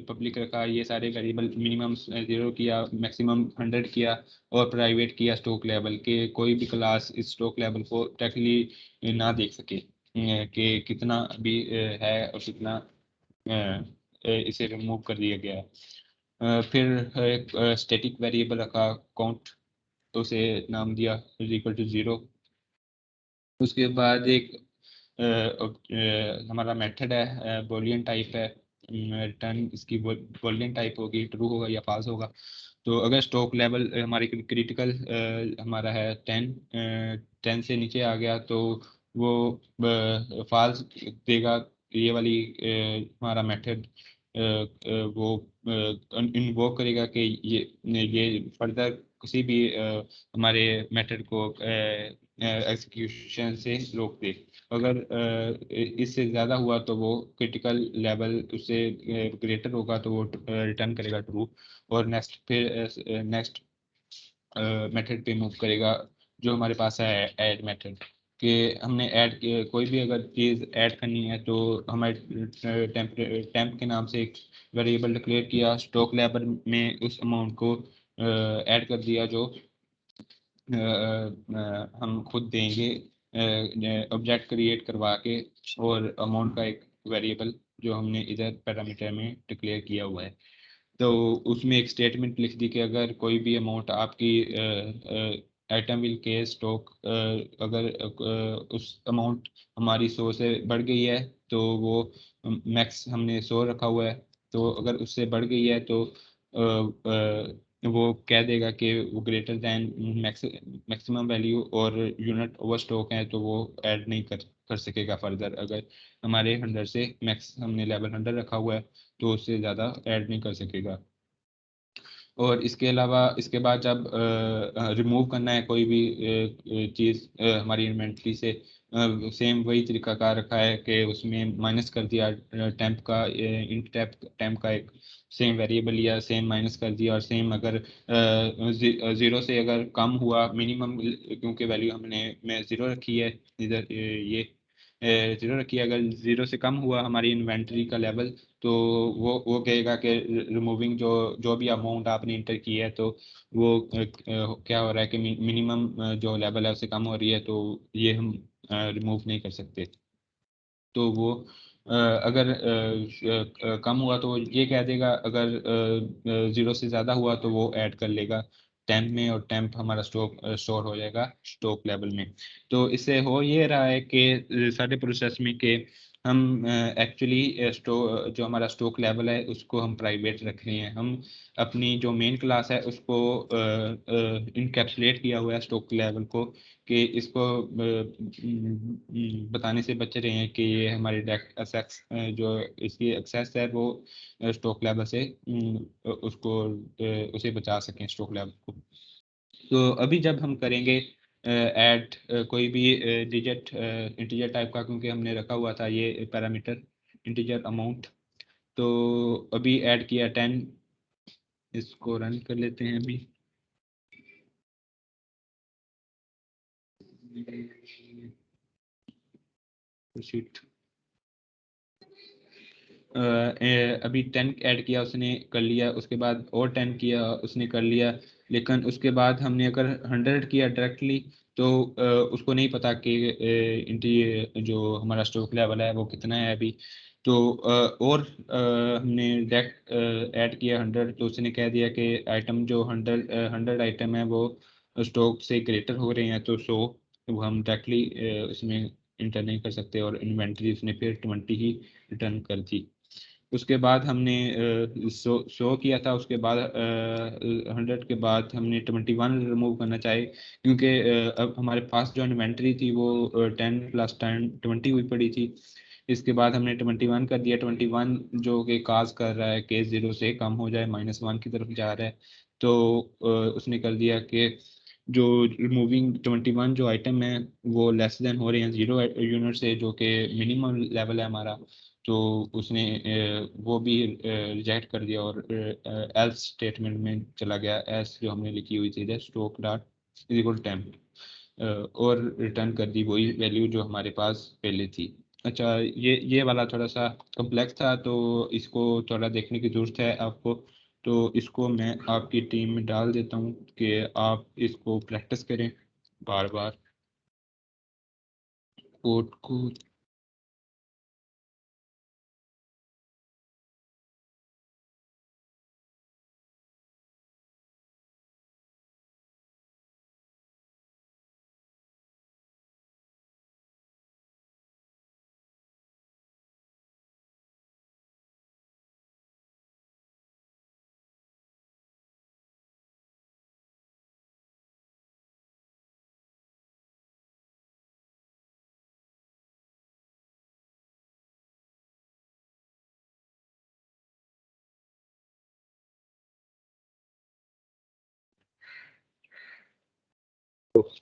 पब्लिक रखा, ये सारे वेरिएबल मिनिमम 0 किया, मैक्सिमम 100 किया, और प्राइवेट किया स्टॉक लेवल के कोई भी क्लास इस स्टॉक लेवल को डायरेक्टली ना देख सके कि कितना भी है और कितना इसे रिमूव कर दिया गया है। फिर एक स्टैटिक वेरिएबल रखा काउंट, तो उसे नाम दिया इज इक्वल टू 0। उसके बाद एक हमारा मेथड है बूलियन टाइप है, रिटर्न इसकी बूलियन टाइप होगी, ट्रू होगा या फॉल्स होगा। तो अगर स्टॉक लेवल हमारी क्रिटिकल हमारा है 10, 10 से नीचे आ गया तो वो फॉल्स देगा। ये वाली हमारा मेथड वो इन्वोक करेगा कि ये फर्दर किसी भी हमारे मेथड को एग्जीक्यूशन से रोक दे। अगर इससे ज़्यादा हुआ तो वो क्रिटिकल लेवल उससे ग्रेटर होगा तो वो रिटर्न करेगा ट्रू, और नेक्स्ट फिर नेक्स्ट मेथड पे मूव करेगा जो हमारे पास है ऐड मेथड। कि हमने ऐड कोई भी अगर चीज़ ऐड करनी है तो हमारे टेम्प के नाम से एक वेरिएबल डिक्लेयर किया, स्टॉक लेवल में उस अमाउंट को ऐड कर दिया जो हम खुद देंगे ऑब्जेक्ट क्रिएट करवा के, और अमाउंट का एक वेरिएबल जो हमने इधर पैरामीटर में डिक्लेयर किया हुआ है। तो उसमें एक स्टेटमेंट लिख दी कि अगर कोई भी अमाउंट आपकी आइटम विल के स्टॉक अगर उस अमाउंट हमारी 100 से बढ़ गई है तो वो मैक्स हमने 100 रखा हुआ है, तो अगर उससे बढ़ गई है तो वो कह देगा कि वो ग्रेटर दैन मैक्सिमम वैल्यू, और यूनिट ओवर स्टॉक है तो वो ऐड नहीं कर सकेगा फर्दर। अगर हमारे 100 से मैक्स हमने लेवल 100 रखा हुआ है तो उससे ज़्यादा ऐड नहीं कर सकेगा। और इसके अलावा इसके बाद जब रिमूव करना है कोई भी चीज़ हमारी इन्वेंट्री से, सेम वही तरीका कार रखा है कि उसमें माइनस कर दिया टेम्प का, इंट टेम्प का एक सेम वेरिएबल लिया, सेम माइनस कर दिया, और सेम अगर ज़ीरो से अगर कम हुआ मिनिमम, क्योंकि वैल्यू हमने में ज़ीरो रखी है इधर, ये ज़ीरो रखी है, अगर ज़ीरो से कम हुआ हमारी इन्वेंट्री का लेवल तो वो कहेगा कि रिमूविंग जो जो भी अमाउंट आपने इंटर की है तो वो क्या हो रहा है कि मिनिमम जो लेवल है उससे कम हो रही है, तो ये हम रिमूव नहीं कर सकते। तो वो अगर कम हुआ तो ये कह देगा, अगर ज़ीरो से ज़्यादा हुआ तो वो ऐड कर लेगा टेम्प में, और टेम्प हमारा स्टोर हो जाएगा स्टॉक लेवल में। तो इससे हो ये रहा है कि सारे प्रोसेस में कि हम एक्चुअली जो हमारा स्टॉक लेवल है उसको हम प्राइवेट रख रहे हैं। हम अपनी जो मेन क्लास है उसको इनकैप्सुलेट किया हुआ है स्टॉक लेवल को, कि इसको बताने से बच रहे हैं कि ये हमारी एक्सेस जो इसकी एक्सेस है वो स्टॉक लेवल से उसको उसे बचा सकें स्टॉक लेवल को। तो अभी जब हम करेंगे ऐड कोई भी डिजिट इंटीजर टाइप का, क्योंकि हमने रखा हुआ था ये पैरामीटर इंटीजर अमाउंट, तो अभी ऐड किया 10, इसको रन कर लेते हैं अभी। शीट अभी 10 ऐड किया उसने कर लिया, उसके बाद और 10 किया उसने कर लिया, लेकिन उसके बाद हमने अगर 100 किया डायरेक्टली तो उसको नहीं पता कि इंटी जो हमारा स्टॉक लेवल है वो कितना है अभी। तो और हमने डायरेक्ट ऐड किया 100 तो उसने कह दिया कि आइटम जो 100 आइटम है वो स्टॉक से ग्रेटर हो रहे हैं तो 100, वो हम डायरेक्टली उसमें इंटर नहीं कर सकते, और इन्वेंट्री उसने फिर 20 ही रिटर्न कर दी। उसके बाद हमने 100 किया था, उसके बाद 100 के बाद हमने 21 रिमूव करना चाहे, क्योंकि अब हमारे पास जो इन्वेंट्री थी वो 10 प्लस 10 20 हुई पड़ी थी। इसके बाद हमने 21 कर दिया, 21 जो कि काज कर रहा है कि 0 से कम हो जाए, -1 की तरफ जा रहा है। तो उसने कर दिया कि जो रिमूविंग 21 जो आइटम है वो लेस देन हो रहे हैं 0 यूनिट से, जो कि मिनिमम लेवल है हमारा। तो उसने वो भी रिजेक्ट कर दिया और एल्स स्टेटमेंट में चला गया, एल्स जो हमने लिखी हुई थी stock dot is equal temp, और रिटर्न कर दी वही वैल्यू जो हमारे पास पहले थी। अच्छा, ये वाला थोड़ा सा कॉम्प्लेक्स था, तो इसको थोड़ा देखने की ज़रूरत है आपको। तो इसको मैं आपकी टीम में डाल देता हूँ कि आप इसको प्रैक्टिस करें बार बार कोड को।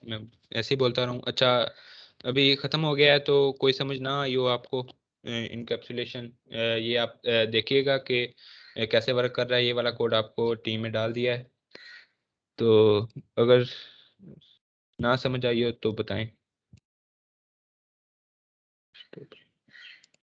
मैं ऐसे ही बोलता रहूँ। अच्छा, अभी ख़त्म हो गया है तो कोई समझ ना आई हो आपको इनकैप्सुलेशन, ये आप देखिएगा कि कैसे वर्क कर रहा है। ये वाला कोड आपको टीम में डाल दिया है, तो अगर ना समझ आई हो तो बताएं।